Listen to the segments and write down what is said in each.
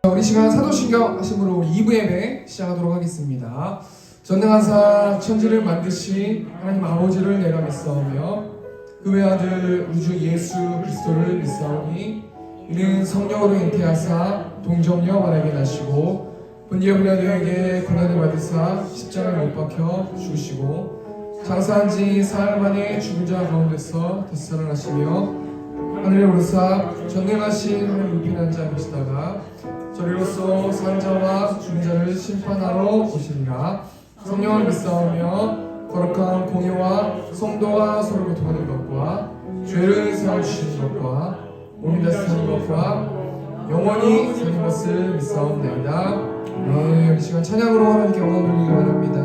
우리 시간 사도신경 하심으로 우리 2부 예배 시작하도록 하겠습니다. 전능하사 천지를 만드신 하나님 아버지를 내가 믿사오며 그 외아들 우주 예수 그리스도를 믿사오니 이는 성령으로 잉태하사 동정녀 마리아에게 나시고 본디오 빌라도에게 고난을 받으사 십자가에 못 박혀 죽으시고 장사한 지 사흘 만에 죽은 자 가운데서 다시 살아나시며 하늘에 오르사 전능하신 하나님 우편한 자 계시다가 저리로서 산자와 죽은 자를 심판하러 오시리라. 성령을 믿사오며 거룩한 공의와 성도가 서로 교통하는 것과 죄를 사하주시는 것과 몸이 다스리는 것과 영원히 사는 것을 믿사옵나이다. 이 시간 찬양으로 하나님께 영광 돌리기 원합니다.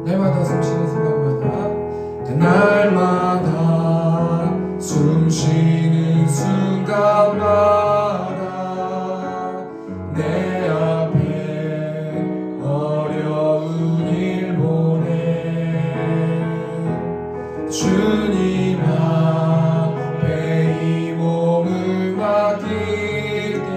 날마다 숨쉬는 순간마다 날마다 숨쉬는 순간마다 내 앞에 어려운 일 보내 주님 앞에 이 몸을 맡길 때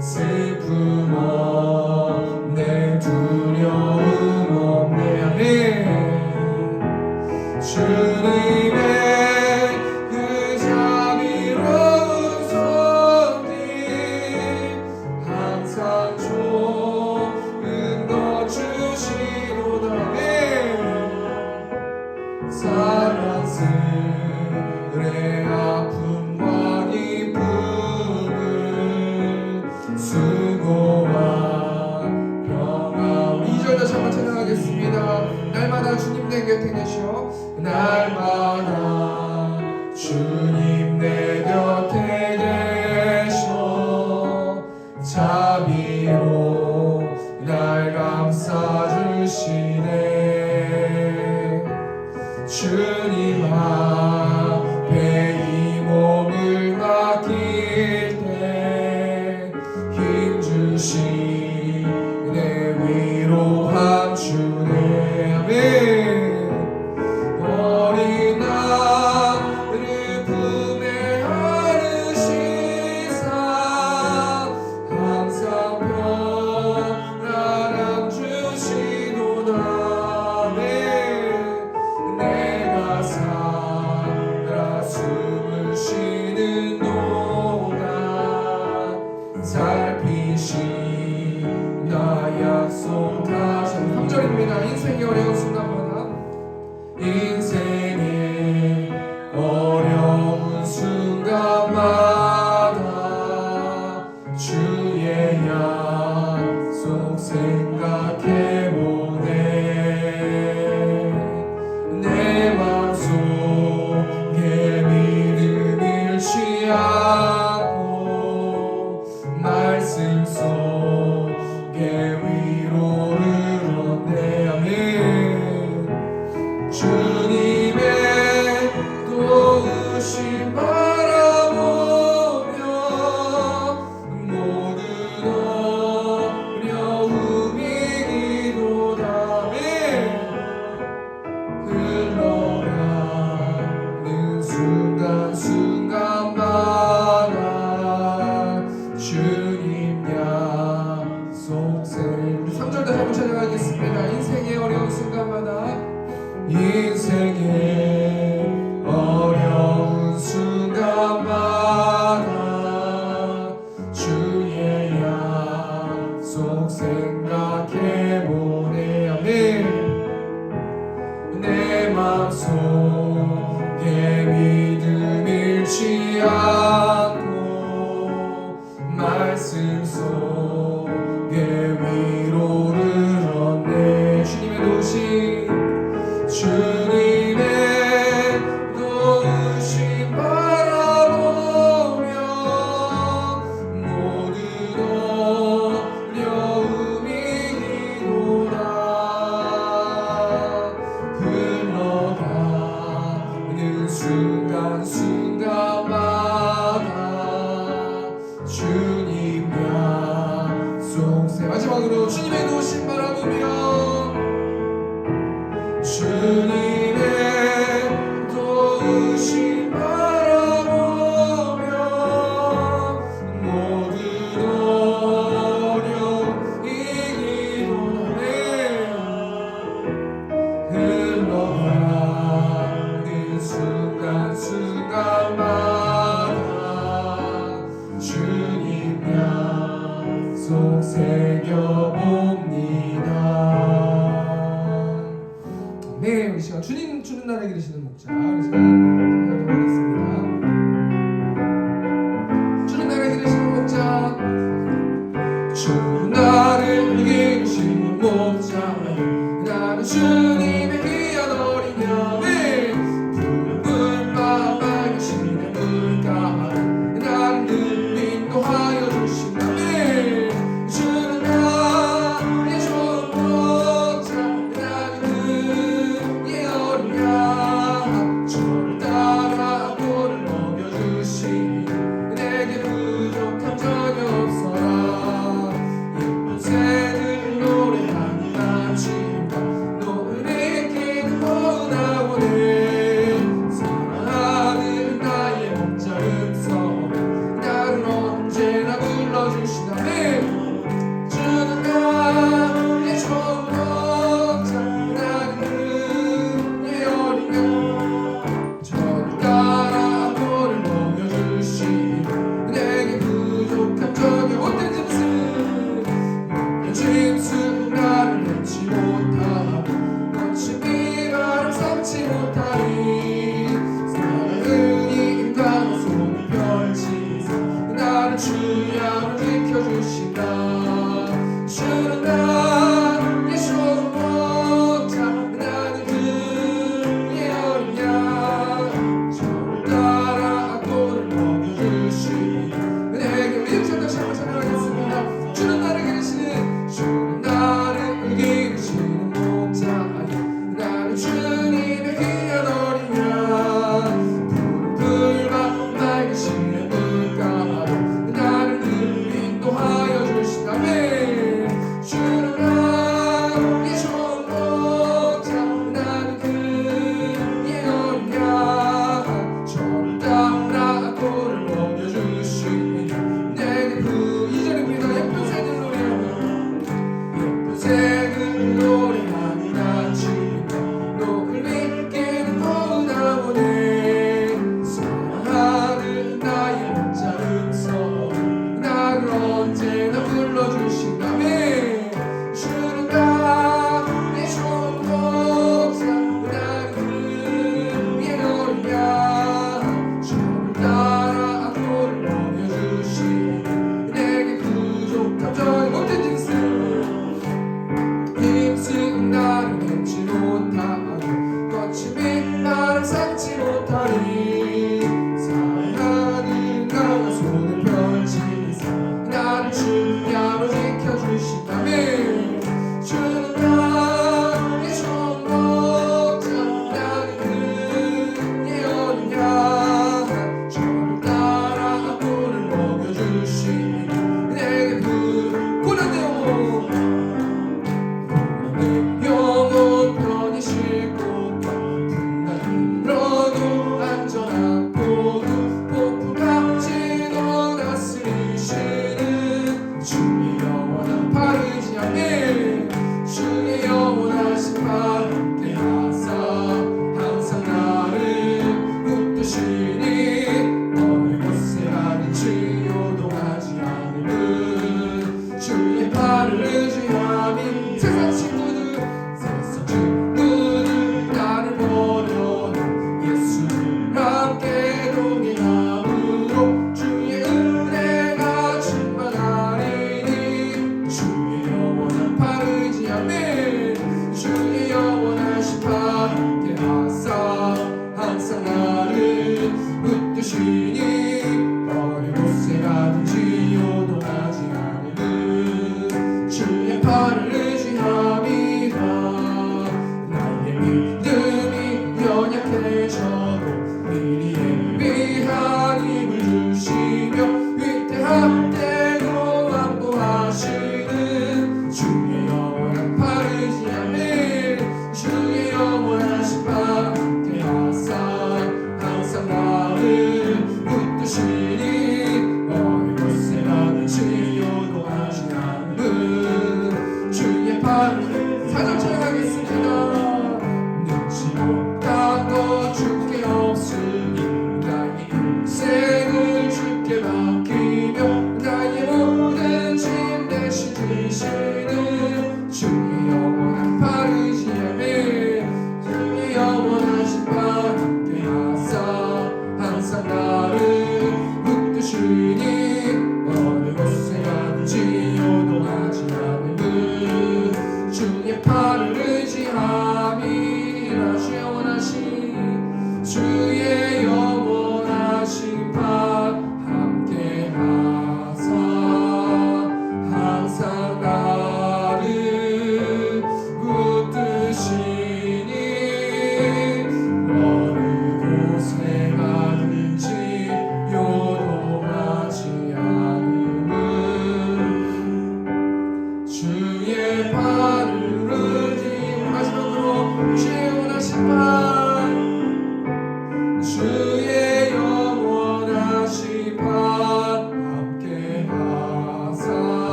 슬픔 없네 두려움 없네 아멘. 주님의 그 자비로운 손길 항상 좋은 것 주시도다. 사랑스레 아픔과 기쁨을 수고와 평화 2절 다시 한번 찬양하겠습니다. 날마다 주님 내 곁에 계셔 날마다 주님 내 곁에 계셔 자비로 날 감싸주시네. 주님 앞에 이 몸을 맡길 때 힘주시네 위로함 주네 아멘. 어린 아들을 품에 안으시사 항상 평안함 주시도다. 내가 살아 숨을 쉬는 동안 살피시나 약속하신 3절입니다. 인생의 어려운 순간마다 인생의 어려운 순간마다 주의 약속 생각해보네. 내 맘속에 믿음 잃지 않고 말씀 속에 위로를 얻네 아멘. 주님의 도우심 바라보며 모든 어려움이 기도다. 흘러가는 순간순간마다 주님 약속 생 3절 다시 한번 찬양하겠습니다. 인생의 어려운 순간마다 인생의 어려운 순간마다 주의 약속 생각해보네 아멘. 내 맘속에 믿음 잃지 않고 말씀 속에 위로를 얻네. 주님의 도우심 바라보며 모든 어려움이 기도다. 흘러가는 순간순간마다 주님 약속 마지막으로 주님의 도우심 바라보며 주님 순간순간마다 주님 약속 새겨봅니다. 네, 우리 시간 주님 주는 날에게 되시는 목자 우리 시간 하도록 하겠습니다. 주는 날에게 되시는 목자, 주는 나를 이기시는 목자, 나는 주님의 귀한 어린 양. 네, 푸른 물가 밝으시는 물가 나를 늘 인도하여 주신다. 네, 주는 나의 좋은 목자, 나는 그의 어린 양. 저를 따라 보는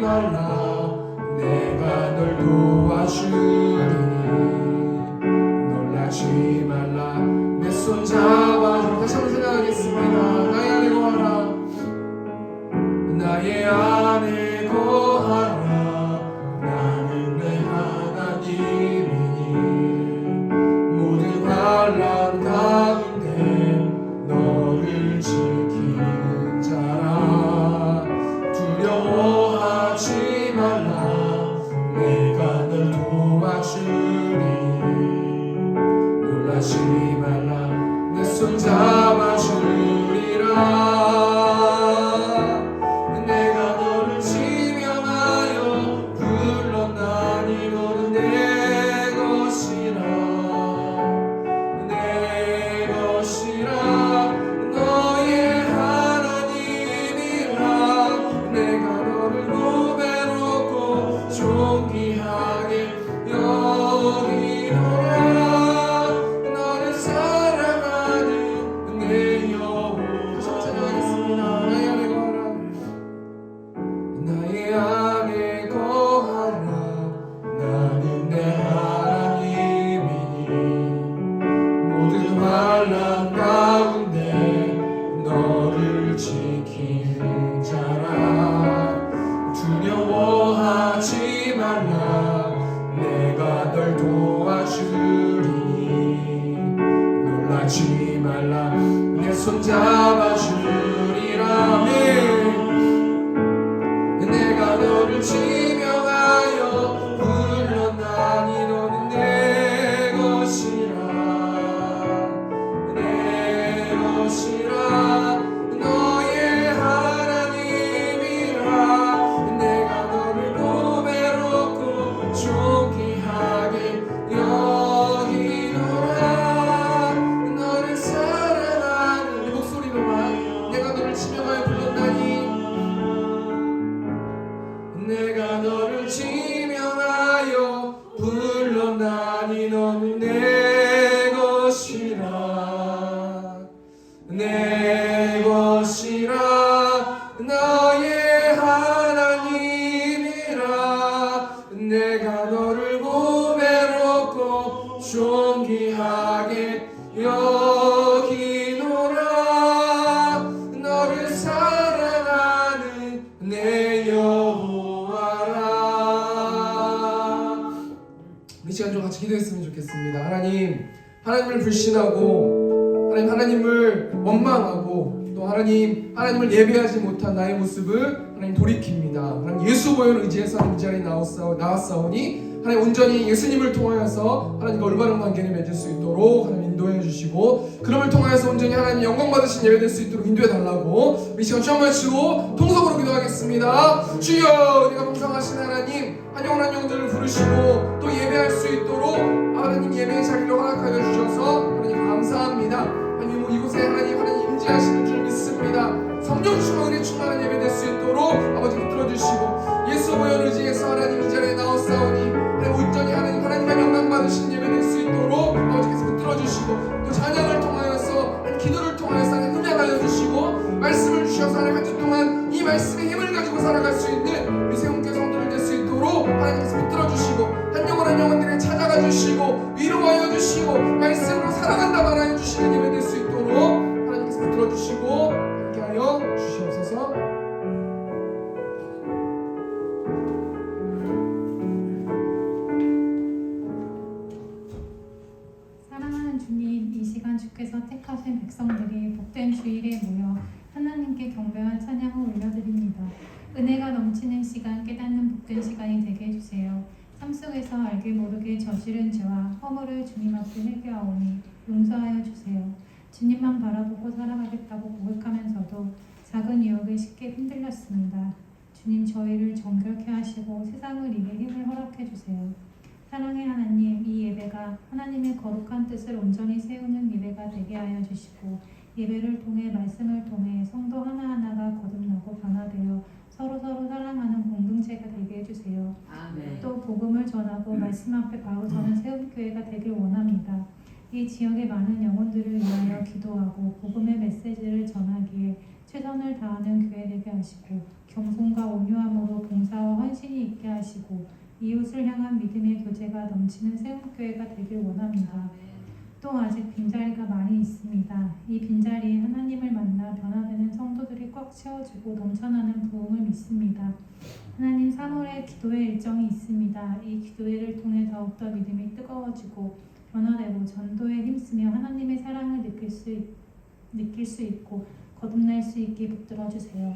말라 내가 널 도와주리니 놀라지 말라 내 손 잡아주리. 다시 한번 생각하겠습니다. 나의 안에 거하라 나의 안에 거하라 나는 내 하나님이니 모든 환난 가운데 너를 지키는 자라 두려워하지 말라 내가 널 도와주리 놀라지 말라 내 손 잡아주리라. 내가 너를 지명하여 불렀나니 너는 내 것이라 내 것이라 너의 하나님이라 내가 너를 고배롭고 존귀하게 여기노라 너를 사랑하는 내 영혼. 찬양하겠습니다. 나의 안에 거하라 나는 내 하나님이니 모든 환난 가운데 너를 지키는 자라 두려워하지 말라 내가 널 도와주리니 놀라지 말라 내 손 잡아주리라. 내가 너를 지명하여 불렀나니 너는 내 것이라 내 것이라 너의 하나님이라 내가 너를 고배롭고 존귀하게 여기노라 너를 사랑하는 목소리로만 내가 너를 지명하여 불렀나니 내가 너를 지명하여 불렀나니 너는 내 것이라 내 것이라 너의 하나님이라 내가 너를 고배롭고 존귀하게 여기노라 너를 사랑하는 내 여호와라. 우리 시간 좀 같이 기도했으면 좋겠습니다. 하나님을 불신하고 하나님을 원망하고 또 하나님을 예배하지 못한 나의 모습을 하나님 돌이킵니다. 하나님 예수 보혈 의지해서 하나님 이 자리에 나왔사오니 하나님 온전히 예수님을 통하여서 하나님과 올바른 관계를 맺을 수 있도록 하나님 인도해 주시고 그럼을 통하여서 온전히 하나님 영광 받으신 예배 될 수 있도록 인도해 달라고 우리 시간 주여 마치고 통성으로 기도하겠습니다. 주여 우리가 봉상하신 하나님 한 영혼 한 영혼들을 부르시고 또 예배할 수 있도록 하나님 예배의 자리를 허락하여 주셔서 하나님 감사합니다. 하나님 이곳에 하나님 임재하시는 줄 믿습니다. 성령 충만 은혜 충만한 예배 될 수 있도록 아버지 붙들어 주시고 예수 보혈 의지해서 하나님 이 자리에 나왔사오니 온전히 하나님의 영광 받으신 예배 될 수 있도록 아버지께서 붙들어 주시고 또 찬양을 통하여서 기도를 통하여서 하나님 훈련하여 주시고 말씀을 주셔서 하나님 한 주 동안 이 말씀의 힘을 가지고 살아갈 수 있는 우리 세운교 성도들 될 수 있도록 하나님께서 붙들어 주시고 한 영혼 한 영혼들을 찾아가 주시고 위로하여 주시고 말씀으로 사랑한다 말하여 주시는 예배 될 수 있도록 하나님께서 붙들어 주시고 함께하여 주시옵소서. 사랑하는 주님, 이 시간 주께서 택하신 백성들이 복된 주일에 모여 하나님께 경배와 찬양을 올려드립니다. 은혜가 넘치는 시간, 깨닫는 복된 시간이 되게 해주세요. 삶 속에서 알게 모르게 저지른 죄와 허물을 주님 앞에 회개하오니 용서하여 주세요. 주님만 바라보고 살아가겠다고 고백하면서도 작은 유혹에 쉽게 흔들렸습니다. 주님, 저희를 정결케 하시고 세상을 이길 힘을 허락해 주세요. 사랑의 하나님, 이 예배가 하나님의 거룩한 뜻을 온전히 세우는 예배가 되게 하여 주시고 예배를 통해 말씀을 통해 성도 하나하나가 거듭나고 변화되어 서로 사랑하는 공동체가 되게 해주세요. 아멘. 또 복음을 전하고 말씀 앞에 바로 서는 세움교회가 되길 원합니다. 이 지역의 많은 영혼들을 위하여 기도하고 복음의 메시지를 전하기에 최선을 다하는 교회 되게 하시고 겸손과 온유함으로 봉사와 하시고 이웃을 향한 믿음의 교제가 넘치는 세움교회가 되길 원합니다. 또 아직 빈자리가 많이 있습니다. 이 빈자리에 하나님을 만나 변화되는 성도들이 꽉 채워지고 넘쳐나는 부흥을 믿습니다. 하나님 3월에 기도회 일정이 있습니다. 이 기도회를 통해 더욱더 믿음이 뜨거워지고 변화되고 전도에 힘쓰며 하나님의 사랑을 느낄 수 있고 거듭날 수 있게 붙들어 주세요.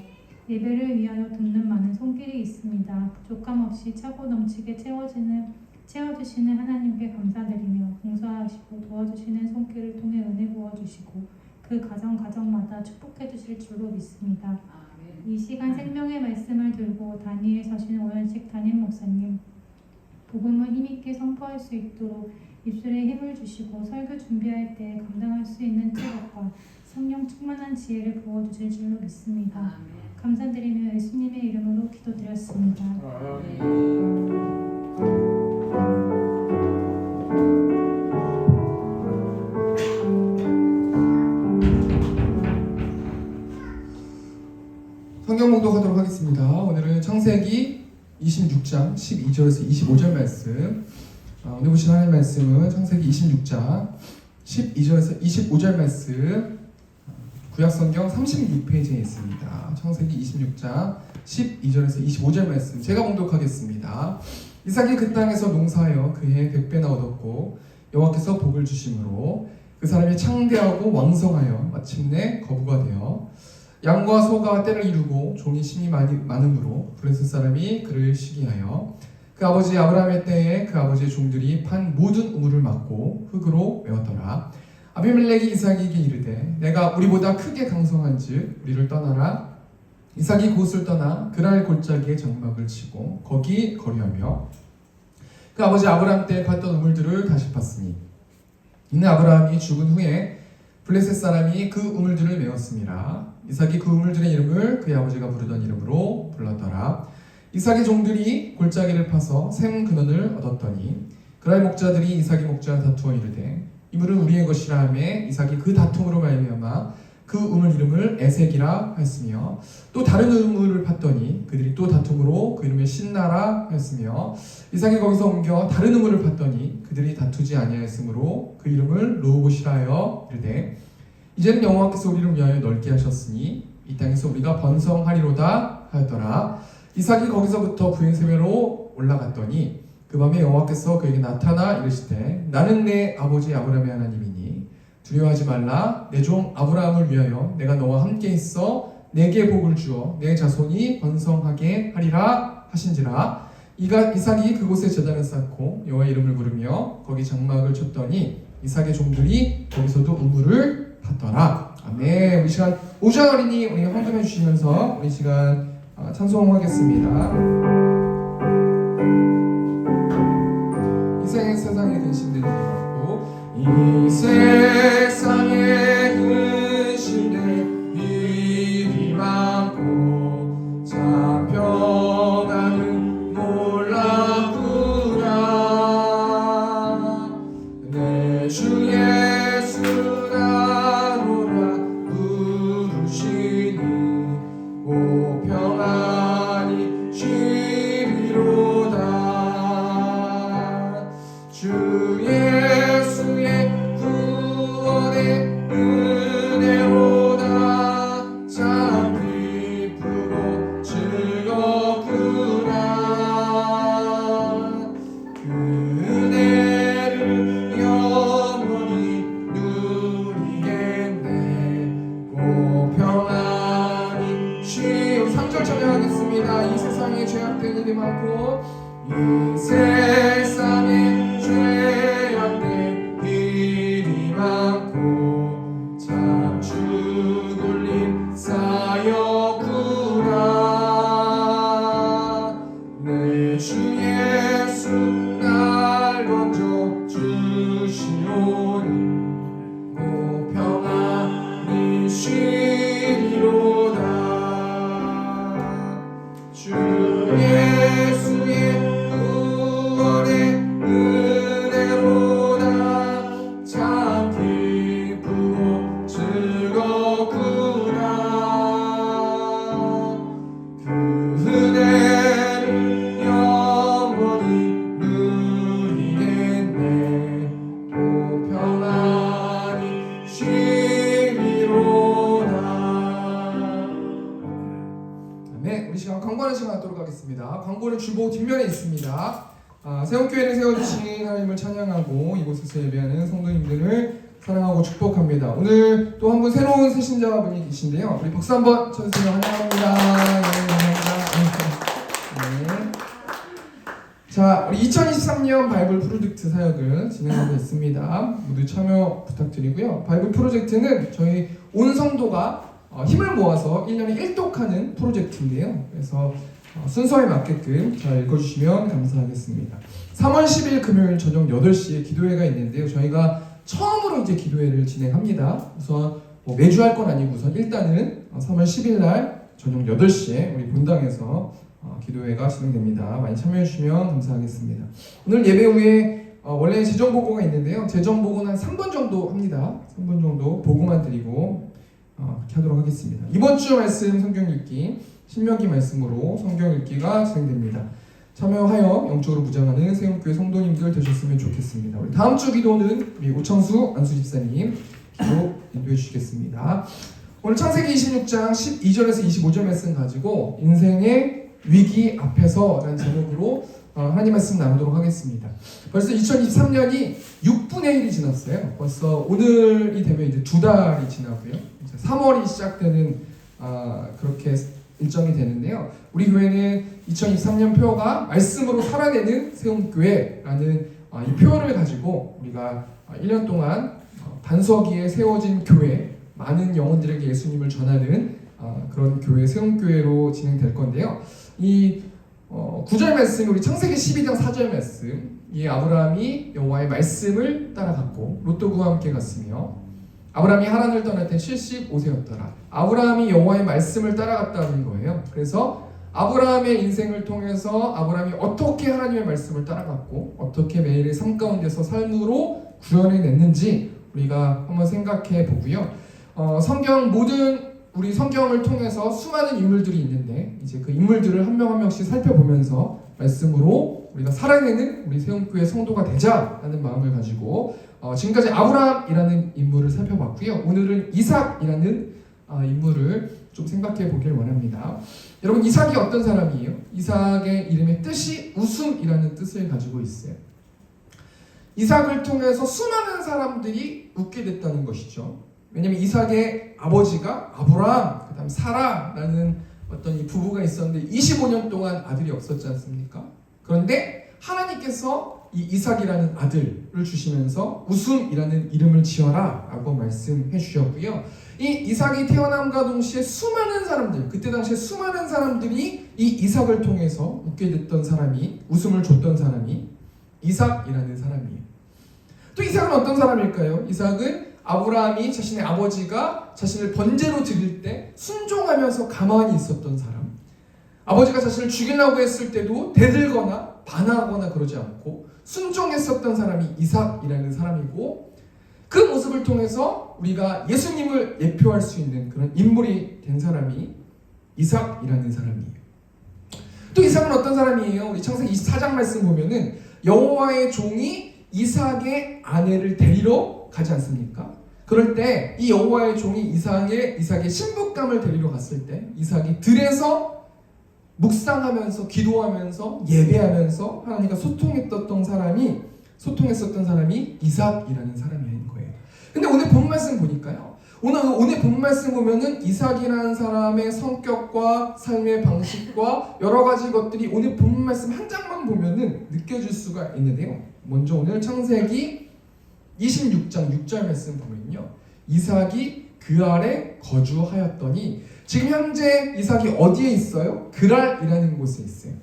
예배를 위하여 돕는 많은 손길이 있습니다. 부족함 없이 차고 넘치게 채워주시는 하나님께 감사드리며 봉사하시고 도와주시는 손길을 통해 은혜 부어주시고 그 가정마다 축복해 주실 줄로 믿습니다. 이 시간 생명의 말씀을 들고 단위에 서신 오현식 담임 목사님, 복음을 힘있게 선포할 수 있도록 입술에 힘을 주시고 설교 준비할 때 감당할 수 있는 체력과 성령 충만한 지혜를 부어주실 줄로 믿습니다. 감사드리며 예수님의 이름으로 기도드렸습니다. 성경 봉독하도록 하겠습니다. 오늘은 창세기 26장 12절에서 25절 말씀. 오늘 보신 하나님 말씀은 창세기 26장 12절에서 25절 말씀. 구약성경 32페이지에 있습니다. 창세기 26장 12절에서 25절 말씀 제가 봉독하겠습니다. 이삭이 그 땅에서 농사하여 그해 100배나 얻었고 여호와께서 복을 주심으로 그 사람이 창대하고 왕성하여 마침내 거부가 되어 양과 소가 때를 이루고 종이 심이 많음으로 브레스 사람이 그를 시기하여 그 아버지 아브라함의 때에 그 아버지의 종들이 판 모든 우물을 막고 흙으로 메웠더라. 아비멜렉이 이삭에게 이르되 내가 우리보다 크게 강성한즉 우리를 떠나라. 이삭이 그곳을 떠나 그랄 골짜기에 장막을 치고 거기 거류하며 그 아버지 아브라함 때 팠던 우물들을 다시 팠으니 이는 아브라함이 죽은 후에 블레셋 사람이 그 우물들을 메웠습니다. 이삭이 그 우물들의 이름을 그의 아버지가 부르던 이름으로 불렀더라. 이삭의 종들이 골짜기를 파서 샘 근원을 얻었더니 그랄 목자들이 이삭의 목자와 다투어 이르되 이 물은 우리의 것이라 하매 이삭이 그 다툼으로 말미암아 그 우물 이름을 에색이라 하였으며 또 다른 우물을 팠더니 그들이 또 다툼으로 그 이름을 신나라 하였으며 이삭이 거기서 옮겨 다른 우물을 팠더니 그들이 다투지 아니하였으므로 그 이름을 르호봇이라 하여 이르되 이제는 여호와께서 우리를 위하여 넓게 하셨으니 이 땅에서 우리가 번성하리로다 하였더라. 이삭이 거기서부터 부행세매로 올라갔더니 그 밤에 여호와께서 그에게 나타나 이르시되 나는 내 아버지 아브라함의 하나님이니 두려워하지 말라. 내 종 아브라함을 위하여 내가 너와 함께 있어 내게 복을 주어 내 자손이 번성하게 하리라 하신지라. 이삭이 그곳에 제단을 쌓고 여호와의 이름을 부르며 거기 장막을 쳤더니 이삭의 종들이 거기서도 우물을 팠더라. 아멘. 우리 시간 오전 어린이 우리 헌금해 주시면서 우리 시간 찬송하겠습니다. 이 세상에 근심되는 일이 많고 이 세상에 근심될 일이 많고 잡혀가는 몰랐구나. 내 주 예수 나로라 부르시니 오 평안히 쉬리로다. 주 예수의 구원의 은혜로다. 참 기쁘고 즐겁구나. 그 은혜를 영원히 누리겠네. 오 평안히 쉬 3절 찬양하겠습니다. 이 세상에 죄악된 일이 많고 이 세상에 죄악된 일이 많고 참 죽을 일 쌓였구나. 내 주 예수 날 건져 주시오니 오 평안히 쉬리로다. 주 예수의 구원의 은혜로다. 참 기쁘고 즐겁구나. 그 은혜를 주보 뒷면에 있습니다. 세움교회를 세워주신 하나님을 찬양하고 이곳에서 예배하는 성도님들을 사랑하고 축복합니다. 오늘 또 한 분 새로운 새신자분이 계신데요. 우리 박수 한번 쳐주세요. 환영합니다. 네. 자, 우리 2023년 바이블 프로젝트 사역을 진행하고 있습니다. 모두 참여 부탁드리고요. 바이블 프로젝트는 저희 온 성도가 힘을 모아서 1년에 1독하는 프로젝트인데요. 그래서 순서에 맞게끔 잘 읽어주시면 감사하겠습니다. 3월 10일 금요일 저녁 8시에 기도회가 있는데요. 저희가 처음으로 이제 기도회를 진행합니다. 우선 매주 할 건 아니고 우선 일단은 3월 10일 날 저녁 8시에 우리 본당에서 기도회가 진행됩니다. 많이 참여해 주시면 감사하겠습니다. 오늘 예배 후에 원래 재정보고가 있는데요. 재정보고는 한 3번 정도 합니다. 3번 정도 보고만 드리고 그렇게 하도록 하겠습니다. 이번 주 말씀 성경 읽기 신명기 말씀으로 성경 읽기가 진행됩니다. 참여하여 영적으로 무장하는 세움교회 성도님들 되셨으면 좋겠습니다. 우리 다음 주 기도는 우리 오창수 안수 집사님 기도 인도해 주시겠습니다. 오늘 창세기 26장 12절에서 25절 말씀 가지고 인생의 위기 앞에서 라는 제목으로 하나님 말씀 나누도록 하겠습니다. 벌써 2023년이 6분의 1이 지났어요. 벌써 오늘이 되면 이제 2달이 지나고요. 이제 3월이 시작되는 그렇게 일정이 되는데요. 우리 교회는 2023년 표어가 말씀으로 살아내는 세움교회라는 이 표어를 가지고 우리가 1년 동안 반석 위에 세워진 교회, 많은 영혼들에게 예수님을 전하는 그런 교회, 세움교회로 진행될 건데요. 이 9절 말씀이 우리 창세기 12장 4절 말씀, 이 아브라함이 여호와의 말씀을 따라갔고 롯도구와 함께 갔으며 아브라함이 하란을 떠날 때 75세였더라. 아브라함이 여호와의 말씀을 따라갔다는 거예요. 그래서 아브라함의 인생을 통해서 아브라함이 어떻게 하나님의 말씀을 따라갔고 어떻게 매일의 삶 가운데서 삶으로 구현해냈는지 우리가 한번 생각해 보고요. 우리 성경을 통해서 수많은 인물들이 있는데 이제 그 인물들을 한 명 한 명씩 살펴보면서 말씀으로 우리가 살아내는 우리 세움교회 성도가 되자라는 마음을 가지고 지금까지 아브라함이라는 인물을 살펴봤고요. 오늘은 이삭이라는 인물을 좀 생각해 보길 원합니다. 여러분, 이삭이 어떤 사람이에요? 이삭의 이름의 뜻이 웃음이라는 뜻을 가지고 있어요. 이삭을 통해서 수많은 사람들이 웃게 됐다는 것이죠. 왜냐하면 이삭의 아버지가 아브라함, 그 다음 사라라는 어떤 이 부부가 있었는데 25년 동안 아들이 없었지 않습니까? 그런데 하나님께서 이 이삭이라는 아들을 주시면서 웃음이라는 이름을 지어라 라고 말씀해 주셨고요. 이 이삭이 태어남과 동시에 수많은 사람들, 그때 당시에 수많은 사람들이 이 이삭을 통해서 웃게 됐던 사람이, 웃음을 줬던 사람이 이삭이라는 사람이에요. 또 이삭은 어떤 사람일까요? 이삭은 아브라함이 자신의 아버지가 자신을 번제로 드릴 때 순종하면서 가만히 있었던 사람, 아버지가 자신을 죽이려고 했을 때도 대들거나 반항하거나 그러지 않고 순종했었던 사람이 이삭이라는 사람이고, 그 모습을 통해서 우리가 예수님을 예표할 수 있는 그런 인물이 된 사람이 이삭이라는 사람이에요. 또 이삭은 어떤 사람이에요? 우리 창세기 24장 말씀 보면은 여호와의 종이 이삭의 아내를 데리러 가지 않습니까? 그럴 때 이 여호와의 종이 이삭의 신부감을 데리러 갔을 때 이삭이 들에서 묵상하면서 기도하면서 예배하면서 하나님과 소통했었던 사람이 이삭이라는 사람인 거예요. 근데 오늘 본 말씀 보니까요. 오늘 본 말씀 보면은 이삭이라는 사람의 성격과 삶의 방식과 여러 가지 것들이 오늘 본 말씀 한 장만 보면은 느껴질 수가 있는데요. 먼저 오늘 창세기 26장 6절 말씀 보면요. 이삭이 그 아래 거주하였더니, 지금 현재 이삭이 어디에 있어요? 그랄이라는 곳에 있어요.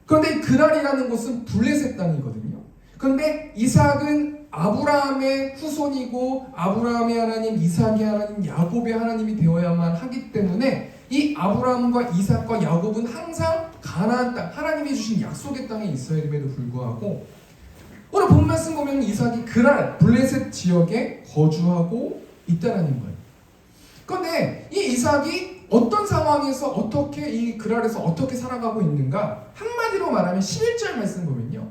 그런데 이 그랄이라는 곳은 블레셋 땅이거든요. 그런데 이삭은 아브라함의 후손이고 아브라함의 하나님, 이삭의 하나님, 야곱의 하나님이 되어야만 하기 때문에 이 아브라함과 이삭과 야곱은 항상 가나안 땅, 하나님이 주신 약속의 땅에 있어야 됨에도 불구하고 오늘 본 말씀 보면 이삭이 그랄, 블레셋 지역에 거주하고 있다라는 거예요. 그런데 이 이삭이 어떤 상황에서 어떻게 이 그랄에서 어떻게 살아가고 있는가? 한마디로 말하면 11절 말씀 보면요.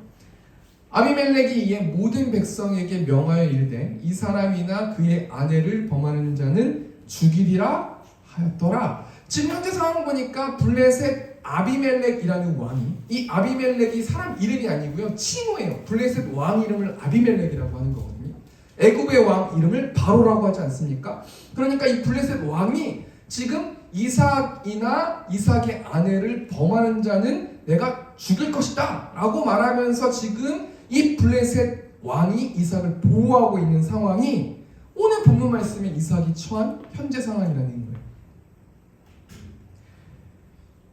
아비멜렉이 이에 모든 백성에게 명하여 이르되 이 사람이나 그의 아내를 범하는 자는 죽이리라 하였더라. 지금 현재 상황 보니까 블레셋 아비멜렉이라는 왕이, 이 아비멜렉이 사람 이름이 아니고요, 칭호예요. 블레셋 왕 이름을 아비멜렉이라고 하는 거거든요. 애굽의 왕 이름을 바로라고 하지 않습니까? 그러니까 이 블레셋 왕이 지금 이삭이나 이삭의 아내를 범하는 자는 내가 죽일 것이다 라고 말하면서 지금 이 블레셋 왕이 이삭을 보호하고 있는 상황이 오늘 본문 말씀에 이삭이 처한 현재 상황이라는 거예요.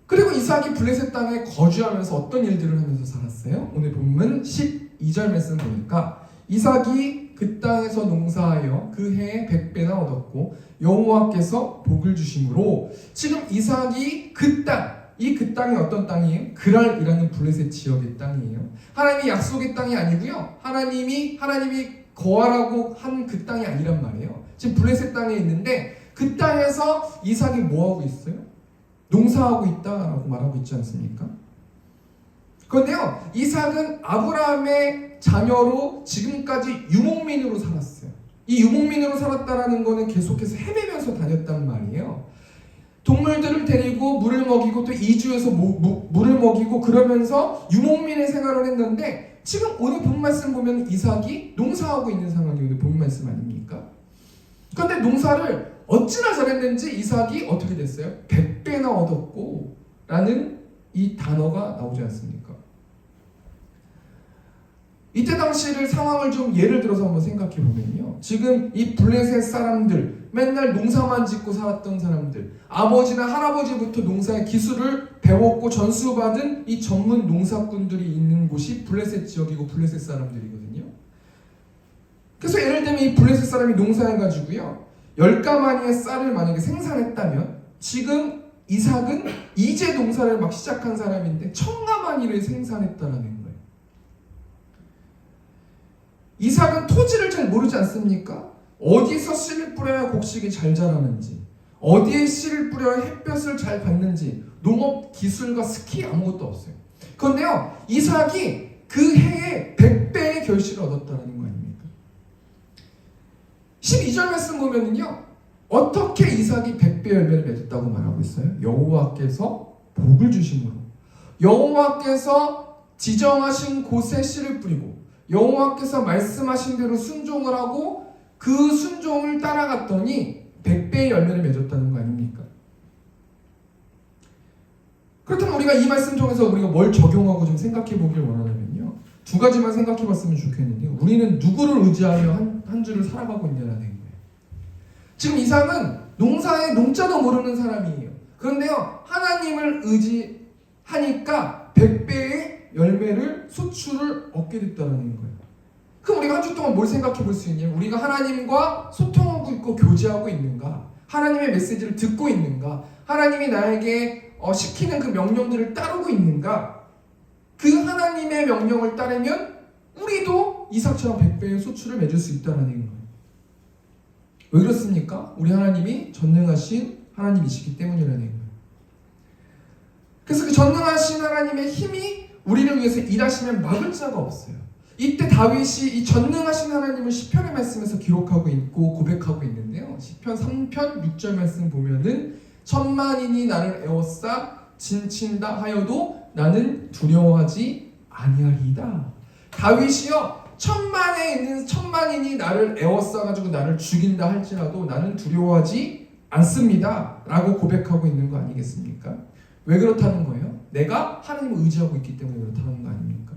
그리고 이삭이 블레셋 땅에 거주하면서 어떤 일들을 하면서 살았어요? 오늘 본문 12절 말씀 보니까 이삭이 그 땅에서 농사하여 그 해에 100배나 얻었고 여호와께서 복을 주심으로, 지금 이삭이 그 땅이 어떤 땅이에요? 그랄이라는 블레셋 지역의 땅이에요. 하나님이 약속의 땅이 아니고요, 하나님이 거하라고 한 그 땅이 아니란 말이에요. 지금 블레셋 땅에 있는데 그 땅에서 이삭이 뭐하고 있어요? 농사하고 있다라고 말하고 있지 않습니까? 그런데요, 이삭은 아브라함의 자녀로 지금까지 유목민으로 살았어요. 이 유목민으로 살았다라는 거는 계속해서 헤매면서 다녔단 말이에요. 동물들을 데리고 물을 먹이고 또 이주해서 물을 먹이고 그러면서 유목민의 생활을 했는데, 지금 오늘 본 말씀 보면 이삭이 농사하고 있는 상황이 오늘 본 말씀 아닙니까? 그런데 농사를 어찌나 잘했는지 이삭이 어떻게 됐어요? 100배나 얻었고 라는 이 단어가 나오지 않습니까? 이때 당시를 상황을 좀 예를 들어서 한번 생각해 보면요, 지금 이 블레셋 사람들, 맨날 농사만 짓고 살았던 사람들, 아버지나 할아버지부터 농사의 기술을 배웠고 전수받은 이 전문 농사꾼들이 있는 곳이 블레셋 지역이고 블레셋 사람들이거든요. 그래서 예를 들면 이 블레셋 사람이 농사해가지고요 10가마니의 쌀을 만약에 생산했다면, 지금 이삭은 이제 농사를 막 시작한 사람인데 1000가마니를 생산했다라는 거예요. 이삭은 토지를 잘 모르지 않습니까? 어디서 씨를 뿌려야 곡식이 잘 자라는지, 어디에 씨를 뿌려야 햇볕을 잘 받는지 농업 기술과 스킬이 아무것도 없어요. 그런데요, 이삭이 그 해에 100배의 결실을 얻었다는 거 아닙니까? 12절 말씀 보면은요, 어떻게 이삭이 100배 열매를 맺었다고 말하고 있어요? 여호와께서 복을 주심으로, 여호와께서 지정하신 곳에 씨를 뿌리고 여호와께서 말씀하신 대로 순종을 하고 그 순종을 따라갔더니 100배의 열매를 맺었다는 거 아닙니까? 그렇다면 우리가 이 말씀 통해서 우리가 뭘 적용하고 좀 생각해 보길 원하냐면요, 두 가지만 생각해 봤으면 좋겠는데요, 우리는 누구를 의지하며 한 주를 살아가고 있냐라는 거예요. 지금 이삭은 농자도 모르는 사람이에요. 그런데요, 하나님을 의지하니까 100배의 열매를 수출을 얻게 됐다는 거예요. 그럼 우리가 한 주 동안 뭘 생각해 볼 수 있냐면, 우리가 하나님과 소통하고 있고 교제하고 있는가, 하나님의 메시지를 듣고 있는가, 하나님이 나에게 시키는 그 명령들을 따르고 있는가. 그 하나님의 명령을 따르면 우리도 이삭처럼 100배의 수출을 맺을 수 있다는 거예요. 왜 그렇습니까? 우리 하나님이 전능하신 하나님이시기 때문이라는 거예요. 그래서 그 전능하신 하나님의 힘이 우리를 위해서 일하시면 막을 자가 없어요. 이때 다윗이 이 전능하신 하나님을 시편의 말씀에서 기록하고 있고 고백하고 있는데요, 시편 3편 6절 말씀 보면은 천만인이 나를 에워싸 진친다 하여도 나는 두려워하지 아니하리이다. 다윗이요, 천만인이 나를 에워싸가지고 나를 죽인다 할지라도 나는 두려워하지 않습니다 라고 고백하고 있는 거 아니겠습니까? 왜 그렇다는 거예요? 내가 하나님을 의지하고 있기 때문에 그렇다는 거 아닙니까?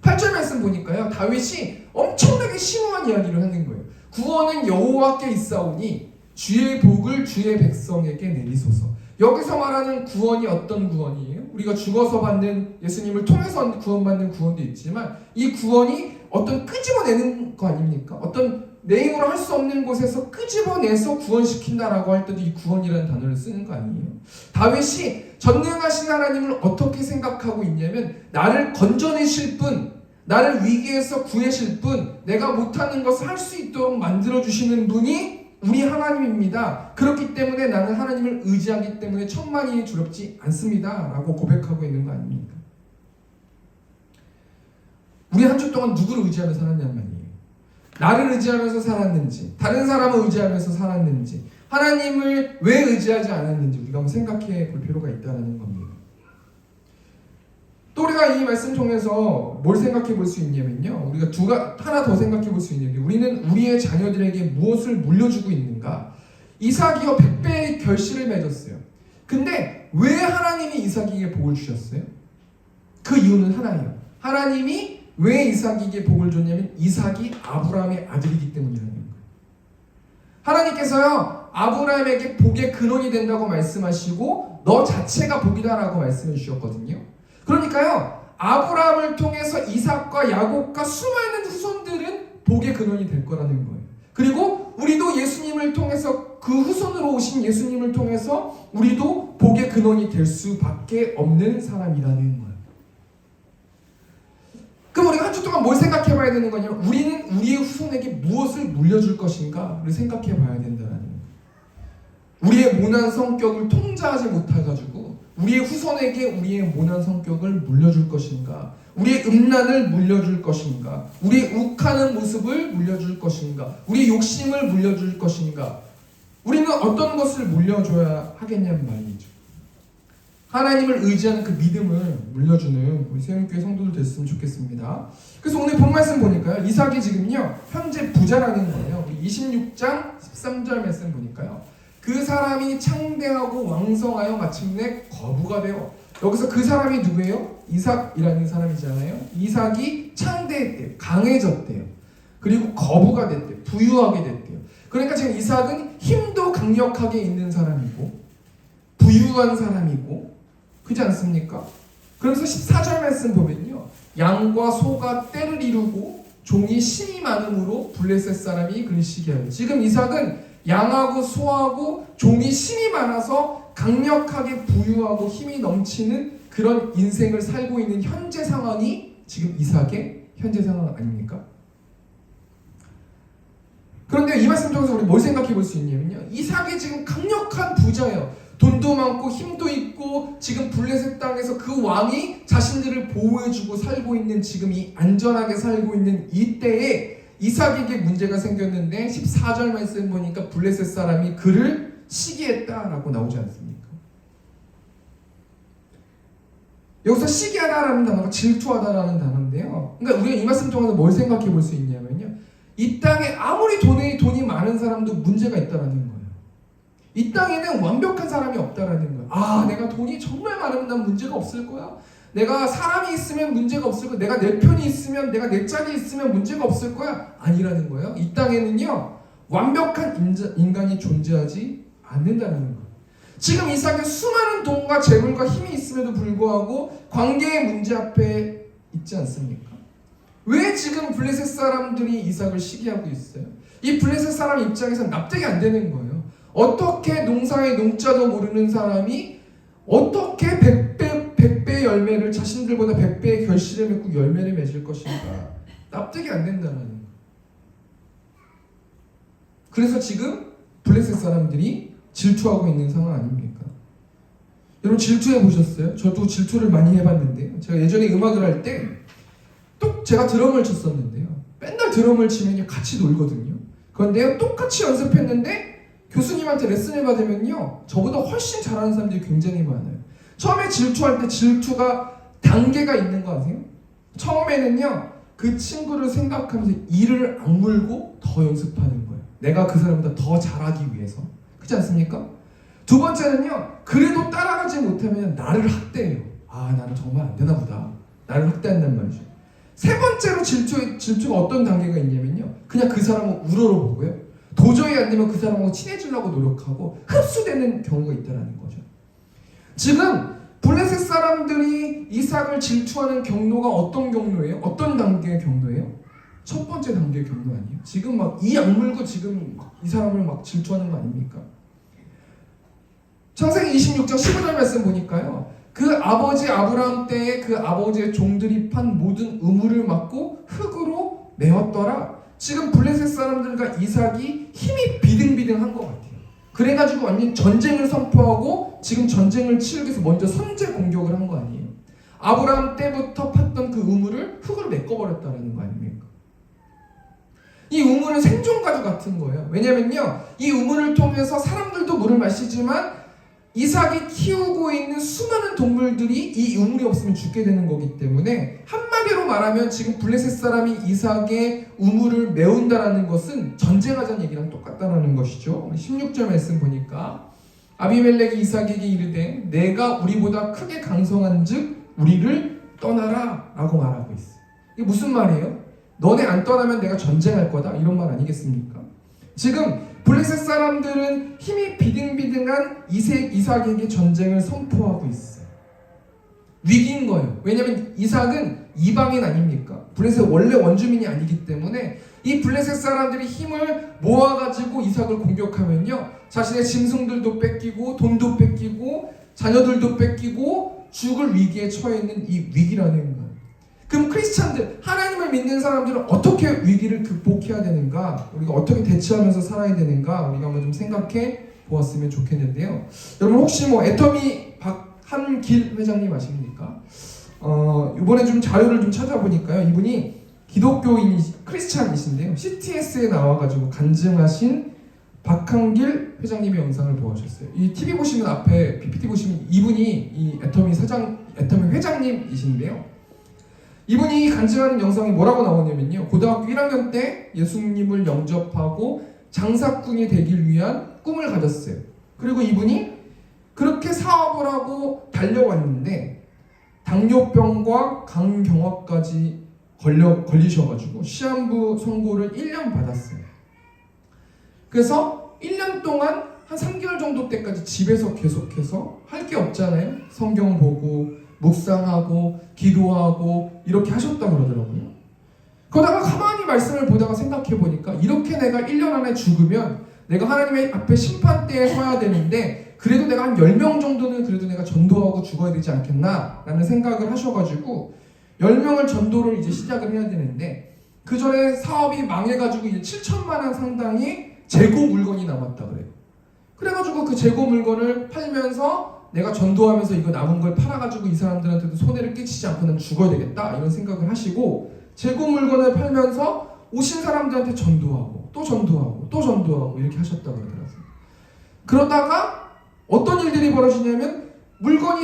8절 말씀 보니까요, 다윗이 엄청나게 심오한 이야기를 하는 거예요. 구원은 여호와께 있사오니 주의 복을 주의 백성에게 내리소서. 여기서 말하는 구원이 어떤 구원이에요? 우리가 죽어서 받는, 예수님을 통해서 구원받는 구원도 있지만 이 구원이 어떤 끄집어내는 거 아닙니까? 어떤 내 힘으로 할 수 없는 곳에서 끄집어내서 구원시킨다라고 할 때도 이 구원이라는 단어를 쓰는 거 아니에요? 다윗이 전능하신 하나님을 어떻게 생각하고 있냐면, 나를 건져내실 분, 나를 위기에서 구해실 분, 내가 못하는 것을 할 수 있도록 만들어주시는 분이 우리 하나님입니다. 그렇기 때문에 나는 하나님을 의지하기 때문에 천만인이 두렵지 않습니다 라고 고백하고 있는 거 아닙니까? 우리 한 주 동안 누구를 의지하며 살았냔 말이에요. 나를 의지하면서 살았는지, 다른 사람을 의지하면서 살았는지, 하나님을 왜 의지하지 않았는지 우리가 한번 생각해 볼 필요가 있다는 겁니다. 또 우리가 이 말씀 통해서 뭘 생각해 볼 수 있냐면요, 우리가 하나 더 생각해 볼 수 있는데, 우리는 우리의 자녀들에게 무엇을 물려주고 있는가? 이삭이요 100배의 결실을 맺었어요. 근데 왜 하나님이 이삭에게 복을 주셨어요? 그 이유는 하나예요. 하나님이 왜 이삭에게 복을 줬냐면 이삭이 아브라함의 아들이기 때문이라는 거예요. 하나님께서요 아브라함에게 복의 근원이 된다고 말씀하시고 너 자체가 복이다라고 말씀해 주셨거든요. 그러니까요 아브라함을 통해서 이삭과 야곱과 수많은 후손들은 복의 근원이 될 거라는 거예요. 그리고 우리도 예수님을 통해서, 그 후손으로 오신 예수님을 통해서 우리도 복의 근원이 될 수밖에 없는 사람이라는 거예요. 그럼 우리가 한 주 동안 뭘 생각해 봐야 되는 거냐면, 우리는 우리의 후손에게 무엇을 물려줄 것인가를 생각해 봐야 된다는 거예요. 우리의 모난 성격을 통제하지 못해가지고 우리의 후손에게 우리의 모난 성격을 물려줄 것인가, 우리의 음란을 물려줄 것인가, 우리의 욱하는 모습을 물려줄 것인가, 우리의 욕심을 물려줄 것인가, 우리는 어떤 것을 물려줘야 하겠냐는 말이죠. 하나님을 의지하는 그 믿음을 물려주는 우리 세움교회 성도들 됐으면 좋겠습니다. 그래서 오늘 본 말씀 보니까요, 이삭이 지금요 현재 부자라는 거예요. 26장 13절 말씀 보니까요, 그 사람이 창대하고 왕성하여 마침내 거부가 되어, 여기서 그 사람이 누구예요? 이삭이라는 사람이잖아요. 이삭이 창대했대요. 강해졌대요. 그리고 거부가 됐대요. 부유하게 됐대요. 그러니까 지금 이삭은 힘도 강력하게 있는 사람이고 부유한 사람이고, 그렇지 않습니까? 그래서 14절 말씀 보면요, 양과 소가 때를 이루고 종이 심이 많음으로 블레셋 사람이 그를 시기하여. 지금 이삭은 양하고 소하고 종이 심이 많아서 강력하게 부유하고 힘이 넘치는 그런 인생을 살고 있는 현재 상황이 지금 이삭의 현재 상황 아닙니까? 그런데 이 말씀 통해서 우리 뭘 생각해 볼 수 있냐면요, 이삭이 지금 강력한 부자예요. 돈도 많고 힘도 있고, 지금 블레셋 땅에서 그 왕이 자신들을 보호해주고 살고 있는, 지금 이 안전하게 살고 있는 이때에 이삭에게 문제가 생겼는데 14절 말씀 보니까 블레셋 사람이 그를 시기했다라고 나오지 않습니까? 여기서 시기하다라는 단어가 질투하다라는 단어인데요, 그러니까 우리가 이 말씀 통해서 뭘 생각해 볼 수 있냐면요, 이 땅에 아무리 돈이 많은 사람도 문제가 있다라는 거예요. 이 땅에는 완벽한 사람이 없다라는 거예요. 아, 내가 돈이 정말 많으면 난 문제가 없을 거야. 내가 사람이 있으면 문제가 없을 거야. 내가 내 편이 있으면, 내가 내 짝이 있으면 문제가 없을 거야. 아니라는 거예요. 이 땅에는요 완벽한 인간이 존재하지 않는다는 거예요. 지금 이삭의 수많은 돈과 재물과 힘이 있음에도 불구하고 관계의 문제 앞에 있지 않습니까? 왜 지금 블레셋 사람들이 이삭을 시기하고 있어요? 이 블레셋 사람 입장에서는 납득이 안 되는 거예요. 어떻게 농사의 농자도 모르는 사람이 어떻게 100배 열매를, 자신들보다 100배의 결실을 맺고 열매를 맺을 것인가? 납득이 안 된다는 거예요. 그래서 지금 블레셋 사람들이 질투하고 있는 상황 아닙니까? 여러분 질투해 보셨어요? 저도 질투를 많이 해봤는데요, 제가 예전에 음악을 할 때 또 제가 드럼을 쳤었는데요, 맨날 드럼을 치면 같이 놀거든요. 그런데요 똑같이 연습했는데 교수님한테 레슨을 받으면요 저보다 훨씬 잘하는 사람들이 굉장히 많아요. 처음에 질투할 때 질투가 단계가 있는 거 아세요? 처음에는요 그 친구를 생각하면서 이를 악물고 더 연습하는 거예요. 내가 그 사람보다 더 잘하기 위해서. 그렇지 않습니까? 두 번째는요, 그래도 따라가지 못하면 나를 학대해요. 아, 나는 정말 안 되나 보다. 나를 학대한단 말이죠. 세 번째로 질투가 어떤 단계가 있냐면요, 그냥 그 사람을 우러러보고요, 도저히 안 되면 그 사람하고 친해지려고 노력하고 흡수되는 경우가 있다는 거죠. 지금 블레셋 사람들이 이삭을 질투하는 경로가 어떤 경로예요? 어떤 단계의 경로예요? 첫 번째 단계의 경로 아니에요? 지금 막 이 악물고 지금 이 사람을 막 질투하는 거 아닙니까? 창세기 26장 15절 말씀 보니까요, 그 아버지 아브라함 때에 그 아버지의 종들이 판 모든 의무를 맡고 흙으로 메웠더라. 지금 블레셋 사람들과 이삭이 힘이 비등비등한 것 같아요. 그래가지고 완전 전쟁을 선포하고 지금 전쟁을 치르기 위해서 먼저 선제 공격을 한 거 아니에요? 아브라함 때부터 팠던 그 의무를 흙으로 메꿔버렸다는 거 아닙니까? 이 우물은 생존과도 같은 거예요. 왜냐면요, 이 우물을 통해서 사람들도 물을 마시지만 이삭이 키우고 있는 수많은 동물들이 이 우물이 없으면 죽게 되는 거기 때문에, 한마디로 말하면 지금 블레셋 사람이 이삭의 우물을 메운다라는 것은 전쟁하자는 얘기랑 똑같다는 것이죠. 16절 말씀 보니까 아비멜렉이 이삭에게 이르되 내가 우리보다 크게 강성한즉 우리를 떠나라 라고 말하고 있어요. 이게 무슨 말이에요? 너네 안 떠나면 내가 전쟁할 거다, 이런 말 아니겠습니까? 지금 블레셋 사람들은 힘이 비등비등한 이삭에게 전쟁을 선포하고 있어요. 위기인 거예요. 왜냐하면 이삭은 이방인 아닙니까? 블레셋 원래 원주민이 아니기 때문에 이 블레셋 사람들이 힘을 모아가지고 이삭을 공격하면요, 자신의 짐승들도 뺏기고 돈도 뺏기고 자녀들도 뺏기고 죽을 위기에 처해 있는 이 위기라는 거예요. 그럼 크리스찬들, 하나님을 믿는 사람들은 어떻게 위기를 극복해야 되는가, 우리가 어떻게 대처하면서 살아야 되는가, 우리가 한번 좀 생각해 보았으면 좋겠는데요. 여러분 혹시 애터미 박한길 회장님 아십니까? 이번에 좀 자료를 좀 찾아보니까요, 이분이 기독교인 크리스찬이신데요, CTS에 나와가지고 간증하신 박한길 회장님의 영상을 보여주셨어요. 이 TV 보시면, 앞에 PPT 보시면 이분이 이 애터미 회장님이신데요. 이분이 간증하는 영상이 뭐라고 나오냐면요, 고등학교 1학년 때 예수님을 영접하고 장사꾼이 되길 위한 꿈을 가졌어요. 그리고 이분이 그렇게 사업을 하고 달려왔는데 당뇨병과 간경화까지 걸리셔가지고 시한부 선고를 1년 받았어요. 그래서 1년 동안 한 3개월 정도 때까지 집에서 계속해서 할 게 없잖아요. 성경 보고 묵상하고 기도하고 이렇게 하셨다고 그러더라고요. 그러다가 가만히 말씀을 보다가 생각해 보니까, 이렇게 내가 1년 안에 죽으면 내가 하나님의 앞에 심판대에 서야 되는데 그래도 내가 한 10명 정도는 그래도 내가 전도하고 죽어야 되지 않겠나 라는 생각을 하셔가지고 10명을 전도를 이제 시작을 해야 되는데, 그 전에 사업이 망해가지고 이제 7천만 원 상당의 재고 물건이 남았다 그래요. 그래가지고 그 재고 물건을 팔면서 내가 전도하면서 이거 남은 걸 팔아가지고 이 사람들한테도 손해를 끼치지 않고 난 죽어야 되겠다, 이런 생각을 하시고 재고 물건을 팔면서 오신 사람들한테 전도하고 또 전도하고 또 전도하고 이렇게 하셨다고 그러더라고요. 그러다가 어떤 일들이 벌어지냐면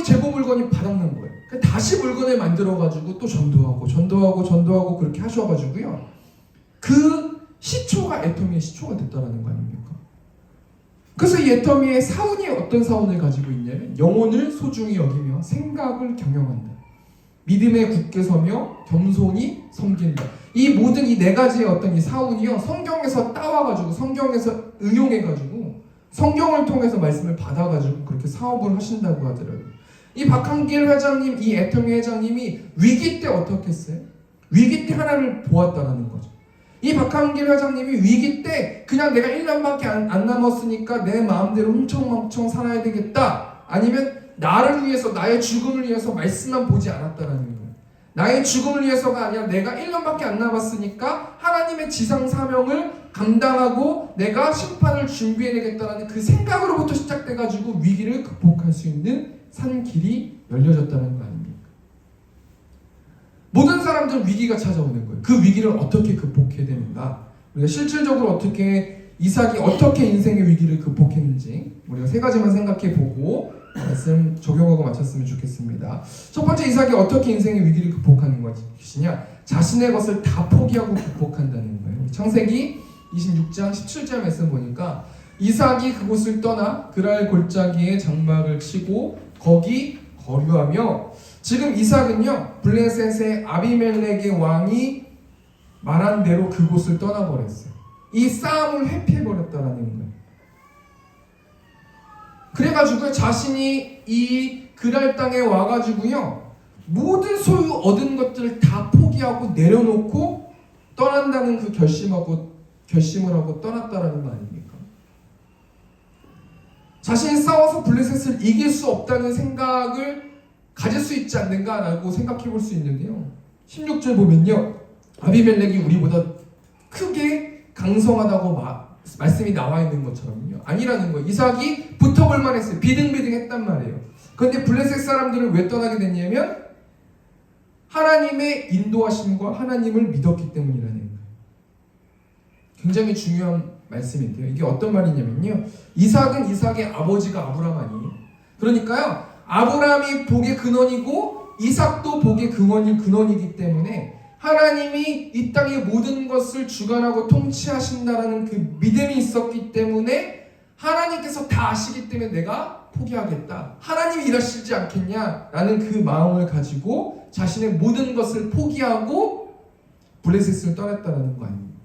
재고 물건이 바닥난 거예요. 다시 물건을 만들어가지고 또 전도하고 그렇게 하셔가지고요, 그 시초가 애터미의 시초가 됐다라는 거 아닙니까? 그래서 이 애터미의 사운이 어떤 사운을 가지고 있냐면, 영혼을 소중히 여기며 생각을 경영한다, 믿음에 굳게 서며 겸손히 섬긴다. 이 모든 이 네 가지의 어떤 이 사운이요, 성경에서 따와가지고 성경에서 응용해가지고 성경을 통해서 말씀을 받아가지고 그렇게 사업을 하신다고 하더라고요. 이 박한길 회장님, 이 애터미 회장님이 위기 때 어떻게 했어요? 위기 때 하나님을 보았다라는 거죠. 이 박한길 회장님이 위기 때 그냥 내가 1년밖에 안 남았으니까 내 마음대로 흥청망청 살아야 되겠다, 아니면 나를 위해서, 나의 죽음을 위해서 말씀만 보지 않았다라는 거예요. 나의 죽음을 위해서가 아니라 내가 1년밖에 안 남았으니까 하나님의 지상 사명을 감당하고 내가 심판을 준비해내겠다라는 그 생각으로부터 시작돼가지고 위기를 극복할 수 있는 산길이 열려졌다는 거 아닙니까? 모든 사람들은 위기가 찾아오는 거예요. 그 위기를 어떻게 극복해야 되는가? 우리가 실질적으로 어떻게, 이삭이 어떻게 인생의 위기를 극복했는지 우리가 세 가지만 생각해 보고 말씀 적용하고 마쳤으면 좋겠습니다. 첫 번째, 이삭이 어떻게 인생의 위기를 극복하는 것이냐? 자신의 것을 다 포기하고 극복한다는 거예요. 창세기 26장 17절 말씀 보니까 이삭이 그곳을 떠나 그랄 골짜기에 장막을 치고 거기 거류하며, 지금 이삭은요, 블레셋의 아비멜렉의 왕이 말한 대로 그곳을 떠나버렸어요. 이 싸움을 회피해버렸다라는 거예요. 그래가지고 자신이 이 그랄 땅에 와가지고요, 모든 소유 얻은 것들을 다 포기하고 내려놓고 떠난다는 그 결심을 하고 떠났다라는 거 아닙니까? 자신이 싸워서 블레셋을 이길 수 없다는 생각을 가질 수 있지 않는가라고 생각해 볼 수 있는데요, 16절 보면요, 아비멜렉이 우리보다 크게 강성하다고 말씀이 나와 있는 것처럼요, 아니라는 거예요. 이삭이 붙어볼만 했어요. 비등비등했단 말이에요. 그런데 블레셋 사람들은 왜 떠나게 됐냐면 하나님의 인도하심과 하나님을 믿었기 때문이라는 거예요. 굉장히 중요한 말씀인데요. 이게 어떤 말이냐면요. 이삭은 이삭의 아버지가 아브라함 아니에요. 그러니까요. 아브라함이 복의 근원이고 이삭도 복의 근원이기 때문에 하나님이 이 땅의 모든 것을 주관하고 통치하신다라는 그 믿음이 있었기 때문에 하나님께서 다 아시기 때문에 내가 포기하겠다. 하나님이 일하시지 않겠냐라는 그 마음을 가지고 자신의 모든 것을 포기하고 블레셋을 떠났다는 거 아닙니까?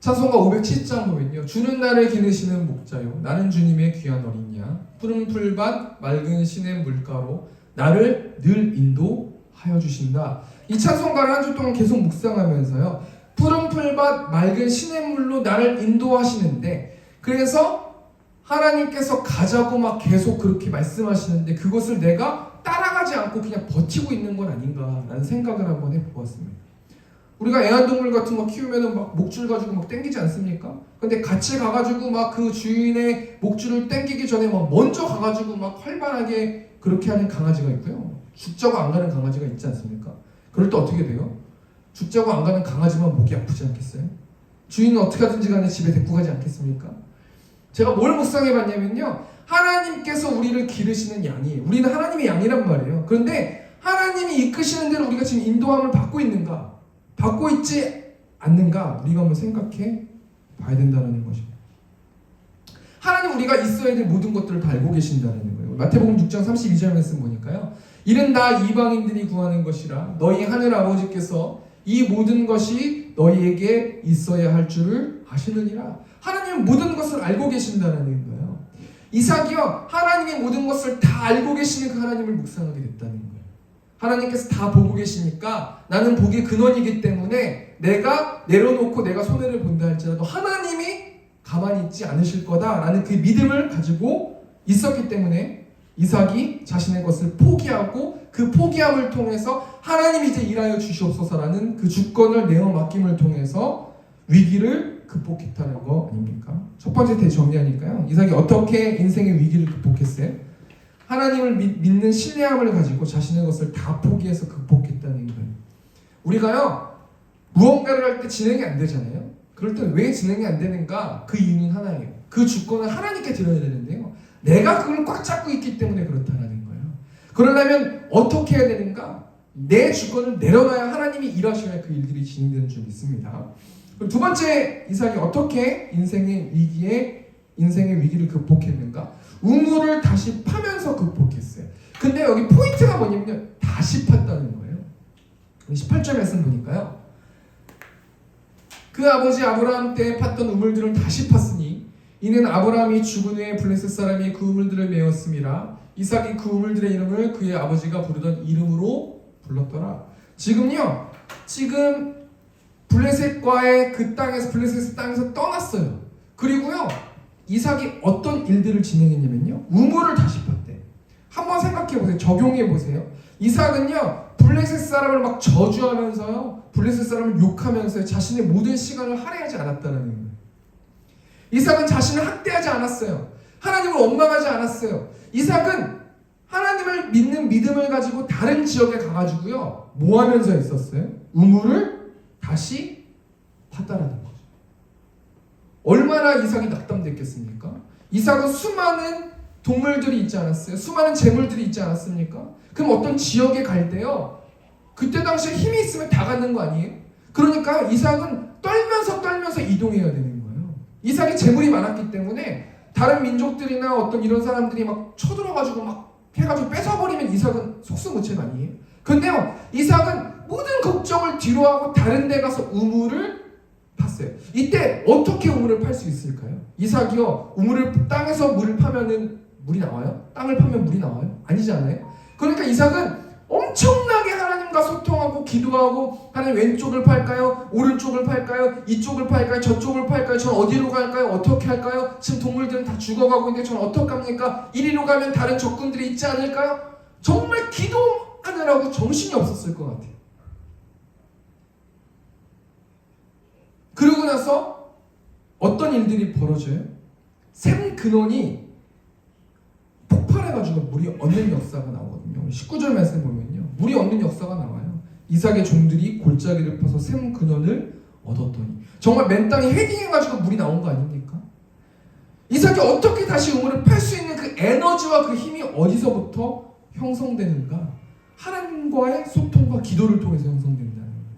찬송가 570장 보면요. 주는 나를 기르시는 목자요. 나는 주님의 귀한 어린 양. 푸른 풀밭 맑은 시냇 물가로 나를 늘 인도하여 주신다. 이 찬송가를 한 주 동안 계속 묵상하면서요. 푸른 풀밭 맑은 시냇물로 나를 인도하시는데 그래서 하나님께서 가자고 막 계속 그렇게 말씀하시는데 그것을 내가 따라가지 않고 그냥 버티고 있는 건 아닌가라는 생각을 한번 해보았습니다. 우리가 애완동물 같은 거 키우면은 막 목줄 가지고 막 땡기지 않습니까? 근데 같이 가가지고 막 그 주인의 목줄을 땡기기 전에 막 먼저 가가지고 막 활발하게 그렇게 하는 강아지가 있고요. 죽자고 안 가는 강아지가 있지 않습니까? 그럴 때 어떻게 돼요? 죽자고 안 가는 강아지만 목이 아프지 않겠어요? 주인은 어떻게 하든지 간에 집에 데리고 가지 않겠습니까? 제가 뭘 묵상해봤냐면요. 하나님께서 우리를 기르시는 양이에요. 우리는 하나님의 양이란 말이에요. 그런데 하나님이 이끄시는 대로 우리가 지금 인도함을 받고 있는가? 받고 있지 않는가? 우리가 한번 생각해 봐야 된다는 것입니다. 하나님 우리가 있어야 될 모든 것들을 다 알고 계신다는 거예요. 마태복음 6장 32절 말씀 보니까요. 이는 다 이방인들이 구하는 것이라 너희 하늘 아버지께서 이 모든 것이 너희에게 있어야 할 줄을 아시느니라. 하나님은 모든 것을 알고 계신다는 거예요. 이삭이요. 하나님의 모든 것을 다 알고 계시는 그 하나님을 묵상하게 됐다는 거예요. 하나님께서 다 보고 계시니까 나는 복의 근원이기 때문에 내가 내려놓고 내가 손해를 본다 할지라도 하나님이 가만히 있지 않으실 거다라는 그 믿음을 가지고 있었기 때문에 이삭이 자신의 것을 포기하고 그 포기함을 통해서 하나님이 이제 일하여 주시옵소서라는 그 주권을 내어 맡김을 통해서 위기를 극복했다는 거 아닙니까? 첫 번째 정리하니까요. 이삭이 어떻게 인생의 위기를 극복했어요? 하나님을 믿는 신뢰함을 가지고 자신의 것을 다 포기해서 극복했다는 거예요. 우리가요 무언가를 할 때 진행이 안 되잖아요. 그럴 때 왜 진행이 안 되는가? 그 이유는 하나예요. 그 주권을 하나님께 드려야 되는데요. 내가 그걸 꽉 잡고 있기 때문에 그렇다는 거예요. 그러려면 어떻게 해야 되는가? 내 주권을 내려놔야 하나님이 일하셔야 그 일들이 진행되는 줄 믿습니다. 그리고 두 번째, 이삭이 어떻게 인생의 위기를 극복했는가? 우물을 다시 파면서 극복했어요. 근데 여기 포인트가 뭐냐면요. 다시 팠다는 거예요. 18절 말씀 보니까요. 그 아버지 아브라함 때 팠던 우물들을 다시 팠으니 이는 아브라함이 죽은 후에 블레셋 사람이 그 우물들을 메었음이라. 이삭이 그 우물들의 이름을 그의 아버지가 부르던 이름으로 불렀더라. 지금 블레셋과의 그 땅에서 블레셋 땅에서 떠났어요. 그리고요 이삭이 어떤 일들을 진행했냐면요 우물을 다시 팠대. 한번 생각해 보세요. 적용해 보세요. 이삭은요 블레셋 사람을 막 저주하면서요 블레셋 사람을 욕하면서 자신의 모든 시간을 할애하지 않았다는 거예요. 이삭은 자신을 학대하지 않았어요. 하나님을 원망하지 않았어요. 이삭은 하나님을 믿는 믿음을 가지고 다른 지역에 가가지고요 뭐 하면서 있었어요? 우물을 다시 팠다라는 거죠. 얼마나 이삭이 낙담됐겠습니까? 이삭은 수많은 동물들이 있지 않았어요? 수많은 재물들이 있지 않았습니까? 그럼 어떤 지역에 갈 때요 그때 당시에 힘이 있으면 다 갖는 거 아니에요? 그러니까 이삭은 떨면서 이동해야 되는 거예요. 이삭이 재물이 많았기 때문에 다른 민족들이나 어떤 이런 사람들이 막 쳐들어가지고 막 해가지고 뺏어버리면 이삭은 속수무책 아니에요? 근데요 이삭은 모든 걱정을 뒤로하고 다른 데 가서 우물을 팠어요. 이때 어떻게 우물을 팔 수 있을까요? 이삭이요 땅에서 물을 파면은 물이 나와요? 땅을 파면 물이 나와요? 아니지 않아요? 그러니까 이삭은 엄청나게 하나님과 소통하고 기도하고 하나님 왼쪽을 팔까요? 오른쪽을 팔까요? 이쪽을 팔까요? 저쪽을 팔까요? 전 어디로 갈까요? 어떻게 할까요? 지금 동물들은 다 죽어가고 있는데 전 어떡합니까? 이리로 가면 다른 적군들이 있지 않을까요? 정말 기도하느라고 정신이 없었을 것 같아요. 그러고 나서 어떤 일들이 벌어져요? 샘 근원이 폭발해가지고 물이 얻는 역사가 나오거든요. 19절 말씀 보면요 물이 얻는 역사가 나와요. 이삭의 종들이 골짜기를 파서 샘 근원을 얻었더니. 정말 맨 땅에 헤딩해가지고 물이 나온 거 아닙니까? 이삭이 어떻게 다시 우물을 팔 수 있는 그 에너지와 그 힘이 어디서부터 형성되는가? 하나님과의 소통과 기도를 통해서 형성된다는 거예요.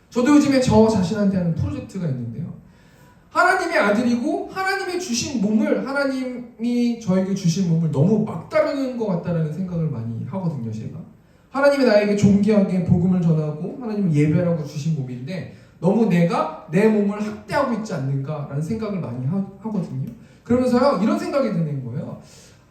저도 요즘에 저 자신한테 하는 프로젝트가 있는데요. 하나님의 아들이고 하나님이 주신 몸을, 하나님이 저에게 주신 몸을 너무 막다르는 것 같다는 생각을 많이 하거든요. 제가 하나님이 나에게 존귀하게 복음을 전하고 하나님을 예배하라고 주신 몸인데 너무 내가 내 몸을 학대하고 있지 않는가라는 생각을 많이 하거든요. 그러면서요 이런 생각이 드는 거예요.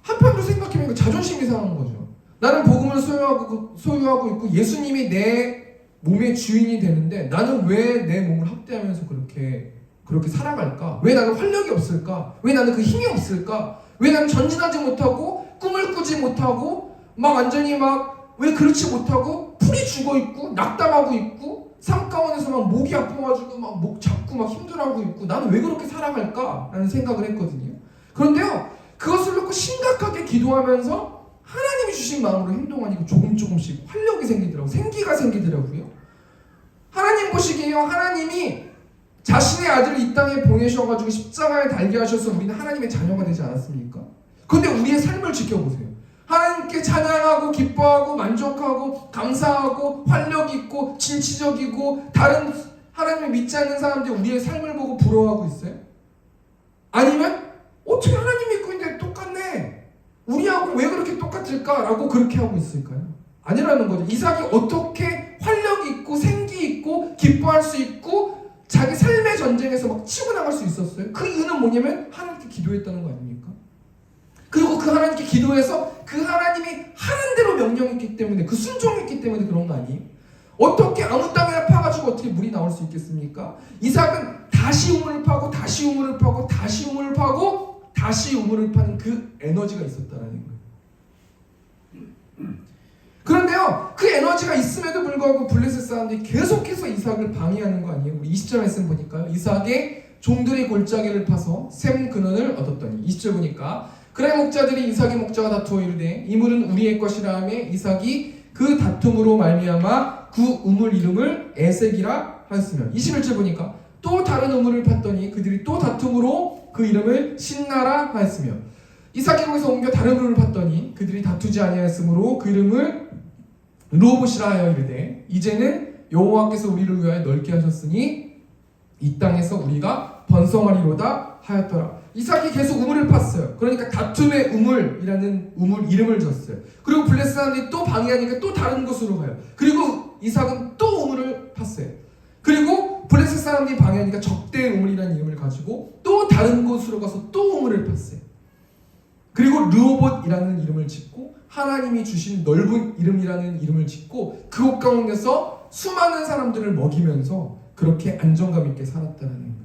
한편으로 생각해보니까 자존심이 상한 거죠. 나는 복음을 소유하고 있고 예수님이 내 몸의 주인이 되는데 나는 왜 내 몸을 학대하면서 그렇게 살아갈까? 왜 나는 활력이 없을까? 왜 나는 그 힘이 없을까? 왜 나는 전진하지 못하고 꿈을 꾸지 못하고 막 완전히 막 왜 그렇지 못하고 풀이 죽어있고 낙담하고 있고 삶 가운데서 막 목이 아파가지고 막 목 잡고 막 힘들어하고 있고 나는 왜 그렇게 살아갈까? 라는 생각을 했거든요. 그런데요 그것을 놓고 심각하게 기도하면서 하나님이 주신 마음으로 행동하니까 조금씩 활력이 생기더라고요. 생기가 생기더라고요. 하나님 보시기에요 하나님이 자신의 아들을 이 땅에 보내셔가지고 십자가에 달게 하셔서 우리는 하나님의 자녀가 되지 않았습니까? 그런데 우리의 삶을 지켜보세요. 하나님께 찬양하고 기뻐하고 만족하고 감사하고 활력 있고 진취적이고 다른 하나님을 믿지 않는 사람들이 우리의 삶을 보고 부러워하고 있어요? 아니면 어떻게 하나님 믿고 있는데 똑같네, 우리하고 왜 그렇게 똑같을까라고 그렇게 하고 있을까요? 아니라는 거죠. 이삭이 어떻게 활력 있고 생기 있고 기뻐할 수 있고 자기 삶의 전쟁에서 막 치고 나갈 수 있었어요? 그 이유는 뭐냐면 하나님께 기도했다는 거 아닙니까? 그리고 그 하나님께 기도해서 그 하나님이 하는 대로 명령했기 때문에, 그 순종했기 때문에 그런 거 아니에요? 어떻게 아무 땅에나 파가지고 어떻게 물이 나올 수 있겠습니까? 이삭은 다시 우물을 파고 다시 우물을 파고 다시 우물을 파고 다시 우물을 파는 그 에너지가 있었다라는 거예요. 그런데요 그 에너지가 있음에도 불구하고 블레셋 사람들이 계속해서 이삭을 방해하는 거 아니에요? 우리 20절 말씀 보니까요, 이삭의 종들이 골짜기를 파서 샘 근원을 얻었더니. 20절 보니까 그래 목자들이 이삭의 목자가 다투어 이르되 이 물은 우리의 것이라 하며 이삭이 그 다툼으로 말미암아 그 우물 이름을 에색이라 하였으며. 21절 보니까 또 다른 우물을 팠더니 그들이 또 다툼으로 그 이름을 신나라 하였으며. 이삭이 거기서 옮겨 다른 우물을 팠더니 그들이 다투지 아니하였으므로 그 이름을 르호봇이라 하여 이르되 이제는 여호와께서 우리를 위하여 넓게 하셨으니 이 땅에서 우리가 번성하리로다 하였더라. 이삭이 계속 우물을 팠어요. 그러니까 다툼의 우물이라는 우물 이름을 줬어요. 그리고 블레셋 사람들이 또 방해하니까 또 다른 곳으로 가요. 그리고 이삭은 또 우물을 팠어요. 그리고 블레셋 사람들이 방해하니까 적대의 우물이라는 이름을 가지고 또 다른 곳으로 가서 또 우물을 팠어요. 그리고 르호봇이라는 이름을 짓고 하나님이 주신 넓은 이름이라는 이름을 짓고 그곳 가운데서 수많은 사람들을 먹이면서 그렇게 안정감 있게 살았다는 거예요.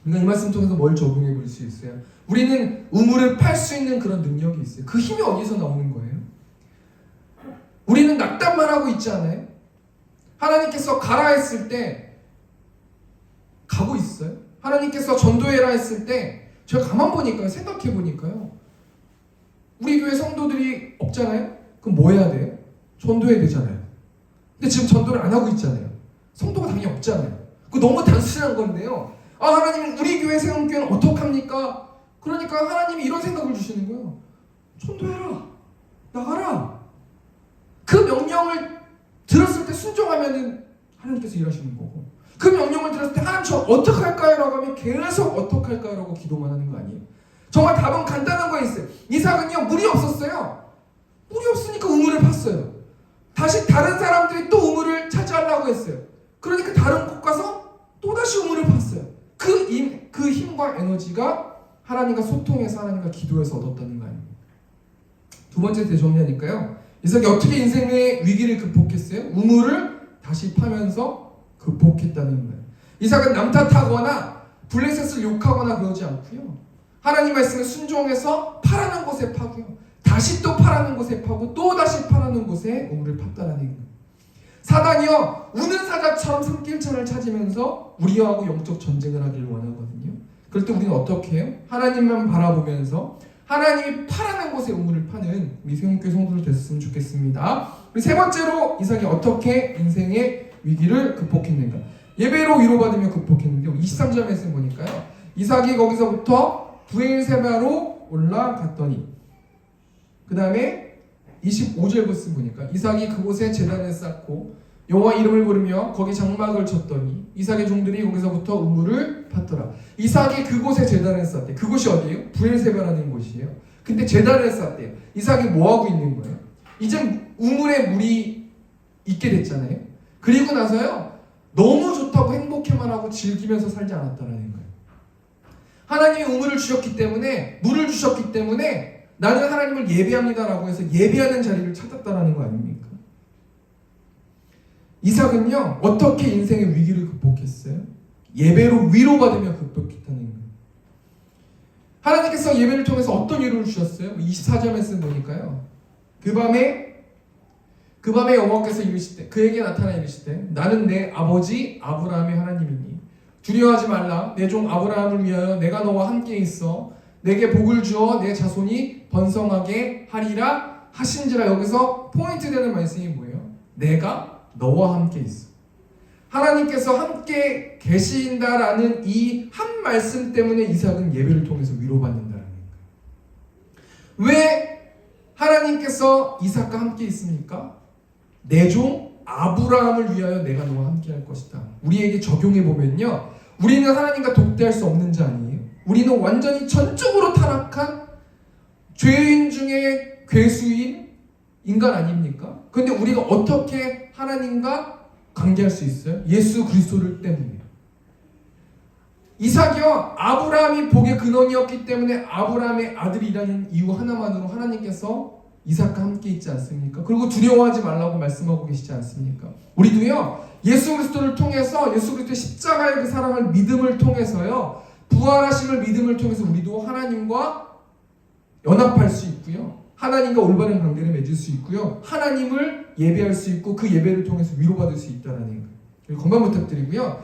우리가 이 말씀 통해서 뭘 적용해 볼 수 있어요? 우리는 우물을 팔 수 있는 그런 능력이 있어요. 그 힘이 어디서 나오는 거예요? 우리는 낙담만 하고 있지 않아요? 하나님께서 가라 했을 때 가고 있어요? 하나님께서 전도해라 했을 때 제가 가만 보니까요, 생각해 보니까요, 우리 교회 성도들이 없잖아요? 그럼 뭐 해야 돼요? 전도해야 되잖아요. 근데 지금 전도를 안 하고 있잖아요. 성도가 당연히 없잖아요. 그거 너무 단순한 건데요. 아, 하나님 우리 교회 세움교회는 어떡합니까? 그러니까 하나님이 이런 생각을 주시는 거예요. 전도해라, 나가라. 그 명령을 들었을 때 순종하면은 하나님께서 일하시는 거고, 그 명령을 들었을 때 하나님 저 어떡할까요? 라고 하면 계속 어떡할까요? 라고 기도만 하는 거 아니에요? 정말 답은 간단한 거 있어요. 이삭은요 물이 없었어요. 물이 없으니까 우물을 팠어요. 다시 다른 사람들이 또 우물을 차지하려고 했어요. 그러니까 다른 곳 가서 또다시 우물을 팠어요. 그 힘과 에너지가 하나님과 소통해서 하나님과 기도해서 얻었다는 거 아닙니까? 두 번째 대정리하니까요, 이삭이 어떻게 인생의 위기를 극복했어요? 우물을 다시 파면서 극복했다는 거예요. 이삭은 남 탓하거나 블레셋을 욕하거나 그러지 않고요, 하나님 말씀에 순종해서 파라는 곳에 파고요, 다시 또 파라는 곳에 파고 또 다시 파라는 곳에 우물을 팠다라는 거예요. 사단이요 우는 사자처럼 산길천을 찾으면서 우리하고 영적 전쟁을 하길 원하거든요. 그럴 때 우리는 어떻게 해요? 하나님만 바라보면서 하나님이 파라는 곳에 우물을 파는 우리 세운교회 성도들 됐으면 좋겠습니다. 우리 세 번째로 이삭이 어떻게 인생의 위기를 극복했는가? 예배로 위로받으며 극복했는데 23절 말씀 보니까요. 이삭이 거기서부터 부엘세바로 올라갔더니 그 다음에 25절 말씀 보니까 이삭이 그곳에 제단을 쌓고 여호와 이름을 부르며 거기 장막을 쳤더니 이삭의 종들이 거기서부터 우물을 팠더라. 이삭이 그곳에 제단을 쌓대. 그곳이 어디예요? 부엘세바라는 곳이에요. 근데 제단을 쌓대요. 이삭이 뭐하고 있는 거예요? 이제 우물에 물이 있게 됐잖아요. 그리고 나서요 너무 좋다고 행복해만 하고 즐기면서 살지 않았다는 거예요. 하나님이 우물을 주셨기 때문에, 물을 주셨기 때문에 나는 하나님을 예배합니다라고 해서 예배하는 자리를 찾았다는 거 아닙니까? 이삭은요 어떻게 인생의 위기를 극복했어요? 예배로 위로받으며 극복했다는 거예요. 하나님께서 예배를 통해서 어떤 위로를 주셨어요? 24절 말씀 보니까요. 그 밤에 여호와께서 이르시되 그에게 나타나 이르시되 나는 내 아버지 아브라함의 하나님이니 두려워하지 말라. 내 종 아브라함을 위하여 내가 너와 함께 있어 내게 복을 주어 내 자손이 번성하게 하리라 하신지라. 여기서 포인트 되는 말씀이 뭐예요? 내가 너와 함께 있어. 하나님께서 함께 계신다라는 이 한 말씀 때문에 이삭은 예배를 통해서 위로받는다는 거예요. 왜 하나님께서 이삭과 함께 있습니까? 내 종 아브라함을 위하여 내가 너와 함께 할 것이다. 우리에게 적용해 보면요, 우리는 하나님과 독대할 수 없는 자 아니에요? 우리는 완전히 전적으로 타락한 죄인 중에 괴수인 인간 아닙니까? 그런데 우리가 어떻게 하나님과 관계할 수 있어요? 예수 그리스도를 때문에. 이삭이요 아브라함이 복의 근원이었기 때문에 아브라함의 아들이라는 이유 하나만으로 하나님께서 이삭과 함께 있지 않습니까? 그리고 두려워하지 말라고 말씀하고 계시지 않습니까? 우리도요 예수 그리스도를 통해서 예수 그리스도의 십자가의 그 사랑을 믿음을 통해서요 부활하심을 믿음을 통해서 우리도 하나님과 연합할 수 있고요, 하나님과 올바른 관계를 맺을 수 있고요, 하나님을 예배할 수 있고 그 예배를 통해서 위로받을 수 있다는 거. 건강 부탁드리고요.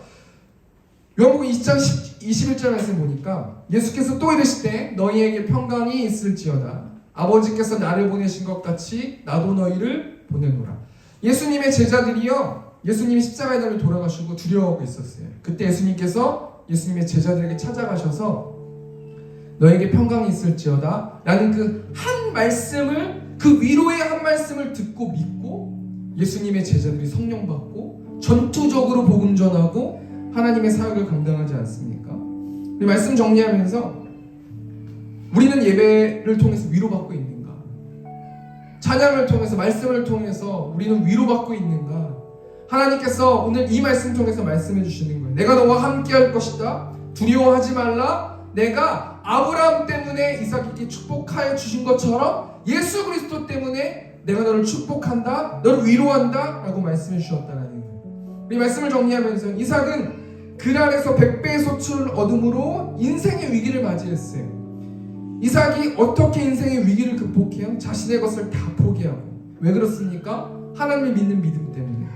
요한복음 20장 21절 말씀 보니까 예수께서 또 이르시되 너희에게 평강이 있을지어다. 아버지께서 나를 보내신 것 같이 나도 너희를 보내노라. 예수님의 제자들이요 예수님이 십자가의 달을 돌아가시고 두려워하고 있었어요. 그때 예수님께서 예수님의 제자들에게 찾아가셔서 너에게 평강이 있을지어다 라는 그 한 말씀을, 그 위로의 한 말씀을 듣고 믿고 예수님의 제자들이 성령 받고 전투적으로 복음 전하고 하나님의 사역을 감당하지 않습니까? 우리 말씀 정리하면서 우리는 예배를 통해서 위로받고 있는가? 찬양을 통해서, 말씀을 통해서 우리는 위로받고 있는가? 하나님께서 오늘 이 말씀 통해서 말씀해 주시는 거예요. 내가 너와 함께 할 것이다. 두려워하지 말라. 내가 아브라함 때문에 이삭에게 축복하여 주신 것처럼 예수 그리스도 때문에 내가 너를 축복한다. 너를 위로한다. 라고 말씀해 주셨다는 거예요. 우리 말씀을 정리하면서 이삭은 그랄에서 100배의 소출을 얻음으로 인생의 위기를 맞이했어요. 이삭이 어떻게 인생의 위기를 극복해요? 자신의 것을 다 포기하고. 왜 그렇습니까? 하나님을 믿는 믿음 때문에.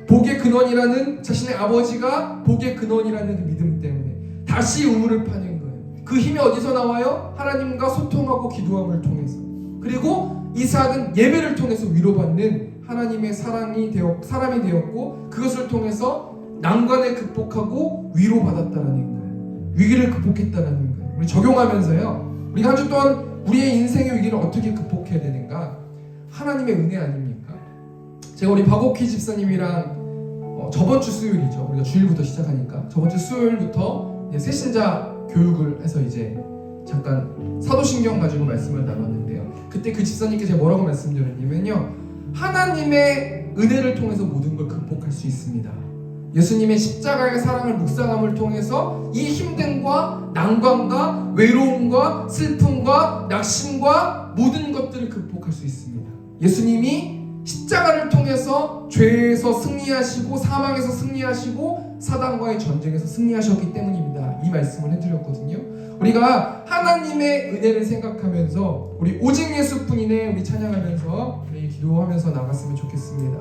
복의 근원이라는 자신의 아버지가 복의 근원이라는 그 믿음 때문에 다시 우물을 파는 거예요. 그 힘이 어디서 나와요? 하나님과 소통하고 기도함을 통해서. 그리고 이삭은 예배를 통해서 위로받는 하나님의 사람이 되었고 그것을 통해서 난관을 극복하고 위로받았다는 거예요. 위기를 극복했다는 거예요. 우리 적용하면서요, 우리가 한 주 동안 우리의 인생의 위기를 어떻게 극복해야 되는가? 하나님의 은혜 아닙니까? 제가 우리 박옥희 집사님이랑 저번 주 수요일이죠. 우리가 주일부터 시작하니까 저번 주 수요일부터 새신자 교육을 해서 이제 잠깐 사도신경 가지고 말씀을 나눴는데요. 그때 그 집사님께 제가 뭐라고 말씀드렸냐면요, 하나님의 은혜를 통해서 모든 걸 극복할 수 있습니다. 예수님의 십자가의 사랑을 묵상함을 통해서 이 힘듦과 난관과 외로움과 슬픔과 낙심과 모든 것들을 극복할 수 있습니다. 예수님이 십자가를 통해서 죄에서 승리하시고 사망에서 승리하시고 사단과의 전쟁에서 승리하셨기 때문입니다. 이 말씀을 해드렸거든요. 우리가 하나님의 은혜를 생각하면서 우리 오직 예수뿐이네 우리 찬양하면서 우리 기도하면서 나갔으면 좋겠습니다.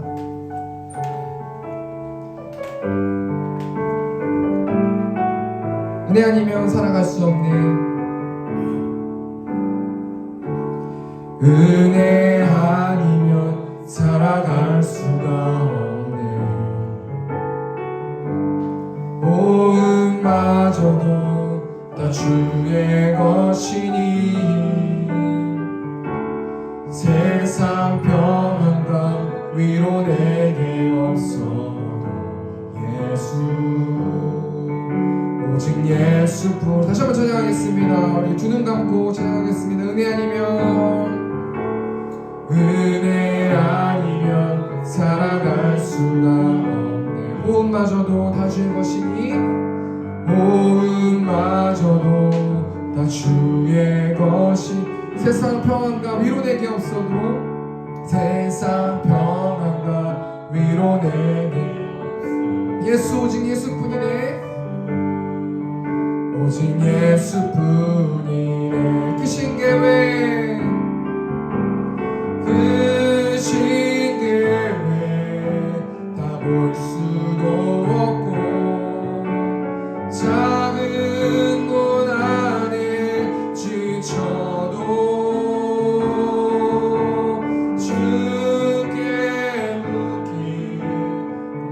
은혜 아니면 살아갈 수 없네. 은혜 아니면 살아갈 수가 없네. 모음마저도 다 주의 것이니 세상 평안과 위로 내게 없어도 예수, 오직 예수뿐. 다시 한번 찬양하겠습니다. 우리 두 눈 감고 찬양하겠습니다. 은혜 아니면 살아갈 수가 없네. 호흡마저도 다 주의 것이니 호흡마저도 다 주의 것이 세상 평안과 위로 내게 없어도 세상 평안과 위로 내게 예수, 오직 예수뿐이네. 오직 예수뿐이네. 크신 계획, 크신 계획 다 볼 수도 없고 작은 곳 안에 지쳐도 주께 묻기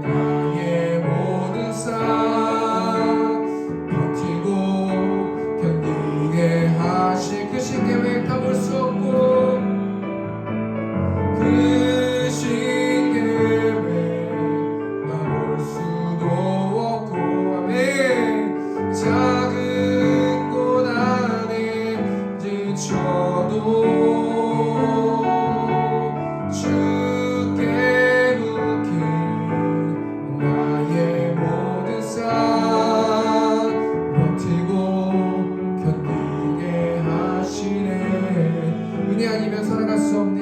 나의 모든 삶 버티고 견디게 하실 크신 계획 다 볼 수 없고 크신 계획 다 볼 수도 없고 아멘. 작은 곳 안에 지쳐도 주께 묻기 나의 모든 삶 버티고 견디게 하시네. 은혜 아니면 살아갈 수 없네.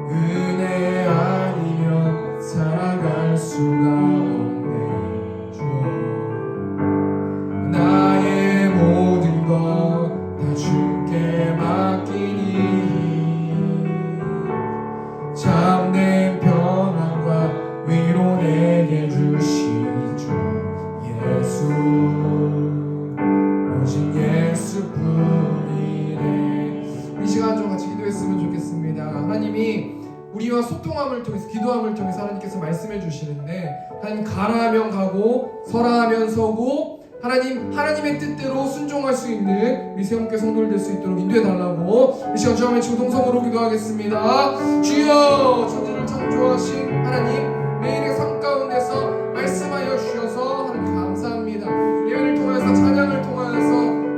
은혜 아니면 살아갈 수가 없네. 주여 나의 모든 것 다 주께 맡기니 참된 평안과 위로 내게 주시죠. 예수, 오직 예수뿐이네. 이 시간 좀 같이 기도했으면 좋겠습니다. 하나님이 우리와 소통함을 통해서, 기도함을 통해서 하나님께서 말씀해 주시는데, 하나님 가라 하면 가고 서라 하면 서고 하나님의 뜻대로 순종할 수 있는 우리 세움교회 성도들 될 수 있도록 인도해 달라고 이 시간 주여 외치고 동성으로 기도하겠습니다. 주여, 천지를 창조하신 하나님, 매일의 삶 가운데서 말씀하여 주셔서 하나님 감사합니다. 예배를 통하여서, 찬양을 통하여서,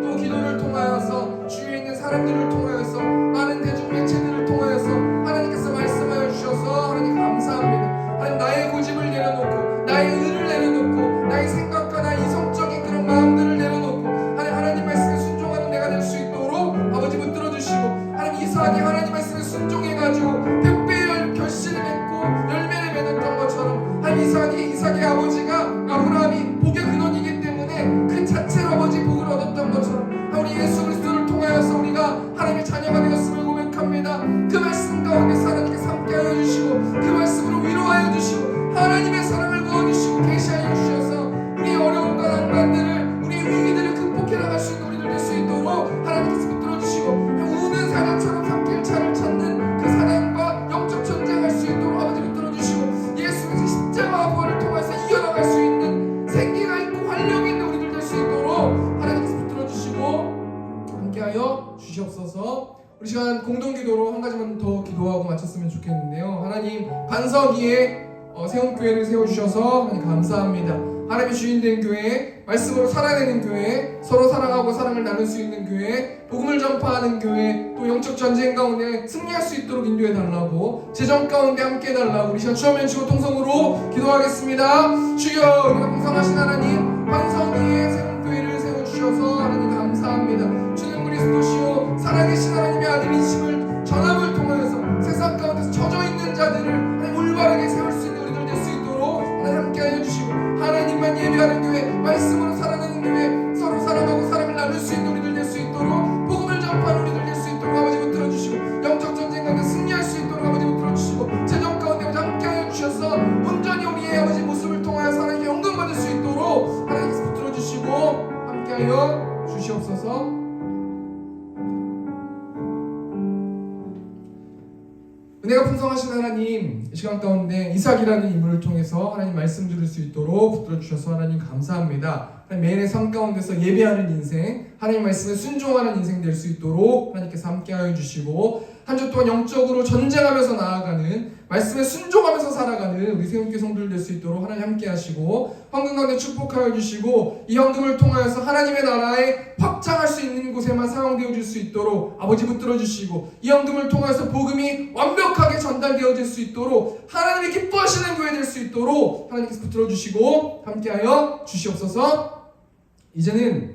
또 기도를 통하여서, 주위에 있는 사람들을 통하여서, 많은 대중 매체들을 통하여서 하나님께서 말씀하여 주셔서 하나님 감사합니다. 하나님, 나의 고집을 내려놓고 나의 의를 내려놓고 나의 생각과 나의 이성적인 그런 마음들을 내려놓고 하나님 말씀에 순종하는 내가 될 수 있도록 아버지 붙들어 주시고, 하나님 이삭이 하나님 말씀에 순종해가지고 백배의 결실을 맺고 열매를 맺었던 것처럼 하나님 이삭의 아버지가 아브라함이 복의 근원이기 때문에 그 자체로 아버지 복을 얻었던 것처럼 우리 예수 그리스도를 통하여서 우리가 하나님의 자녀가 되었음을 고백합니다. 그 말씀 가운데서 하나님께서 함께하여 주시고 그 말씀으로 위로하여 주시고 하나님의 사랑을 부어주시고 계시하여 주셔서 우리의 어려움과 난관들을, 우리의 위기들을 극복해 나갈 수 있는 우리들 될 수 있도록 하나님께서 붙들어 주시고 우는 사냥처럼 삼킬 차를 찾는 그 사냥과 영적 전쟁할 수 있도록 아버지 붙들어 주시고 예수의 십자가와 부활을 통해서 이겨나갈 수 있는 생기가 있고 활력이 있는 우리들 될 수 있도록 하나님께서 붙들어 주시고 함께하여 주시옵소서. 우리 시간 공동기도로 한 가지만 더 기도하고 마쳤으면 좋겠는데요. 하나님, 반석 위에 세움교회를 세워주셔서 하나님 감사합니다. 하나님의 주인된 교회, 말씀으로 살아내는 교회, 서로 사랑하고 사랑을 나눌 수 있는 교회, 복음을 전파하는 교회, 또 영적 전쟁 가운데 승리할 수 있도록 인도해 달라고, 재정 가운데 함께 해달라고 우리 시간 주여 외치고 통성으로 기도하겠습니다. 주여, 우리가 공성하신 하나님, 반석 위에 세움교회를 세워주셔서 하나님 감사합니다. 주는 그리스도시요 살아계신 하나님의 아들이심을 전함을 통하여서 세상 가운데서 젖어있는 자들을 하나님 올바르게 세울 수 있는 우리들 될 수 있도록 하나님 함께하여 주시고, 하나님만 예배하는 교회, 말씀으로 살아가는 교회, 서로 사랑하고 사랑을 나눌 수 있는 우리들 될 수 있도록, 복음을 전파하는 우리들 될 수 있도록 아버지 붙들어 주시고, 영적 전쟁 가운데 승리할 수 있도록 아버지 붙들어 주시고, 재정 가운데 함께하여 주셔서 온전히 우리의 아버지 모습을 통하여서 하나님께 영광 받을 수 있도록 하나님께서 붙들어 주시고 함께하여 주시옵소서. 은혜가 풍성하신 하나님, 이 시간 가운데 이삭이라는 인물을 통해서 하나님 말씀 들을 수 있도록 붙들어 주셔서 하나님 감사합니다. 하나님 매일의 삶 가운데서 예배하는 인생, 하나님 말씀에 순종하는 인생 될 수 있도록 하나님께서 함께하여 주시고, 한 주 동안 영적으로 전쟁하면서 나아가는, 말씀에 순종하면서 살아가는 우리 세운교회 성도들 될 수 있도록 하나님 함께하시고, 헌금 가운데 축복하여 주시고, 이 헌금을 통하여서 하나님의 나라에 확장할 수 있는 곳에만 사용되어 줄 수 있도록 아버지 붙들어 주시고, 이 헌금을 통해서 복음이 완벽하게 전달되어질 수 있도록 하나님이 기뻐하시는 교회 될 수 있도록 하나님께서 붙들어 주시고 함께하여 주시옵소서. 이제는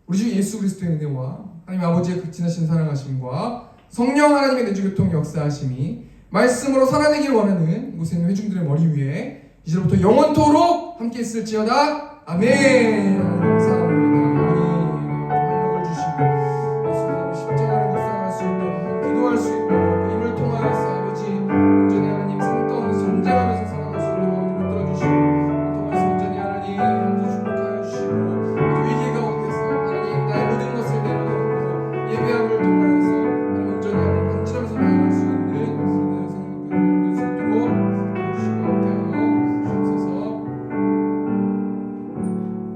우리 주 예수 그리스도의 은혜와 하나님 아버지의 극진하신 사랑하심과 성령 하나님의 내주교통 역사하심이 말씀으로 살아내길 원하는 이곳에 있는 회중들의 머리 위에 이제부터 영원토록 함께 있을지어다. 아멘. 감사합니다.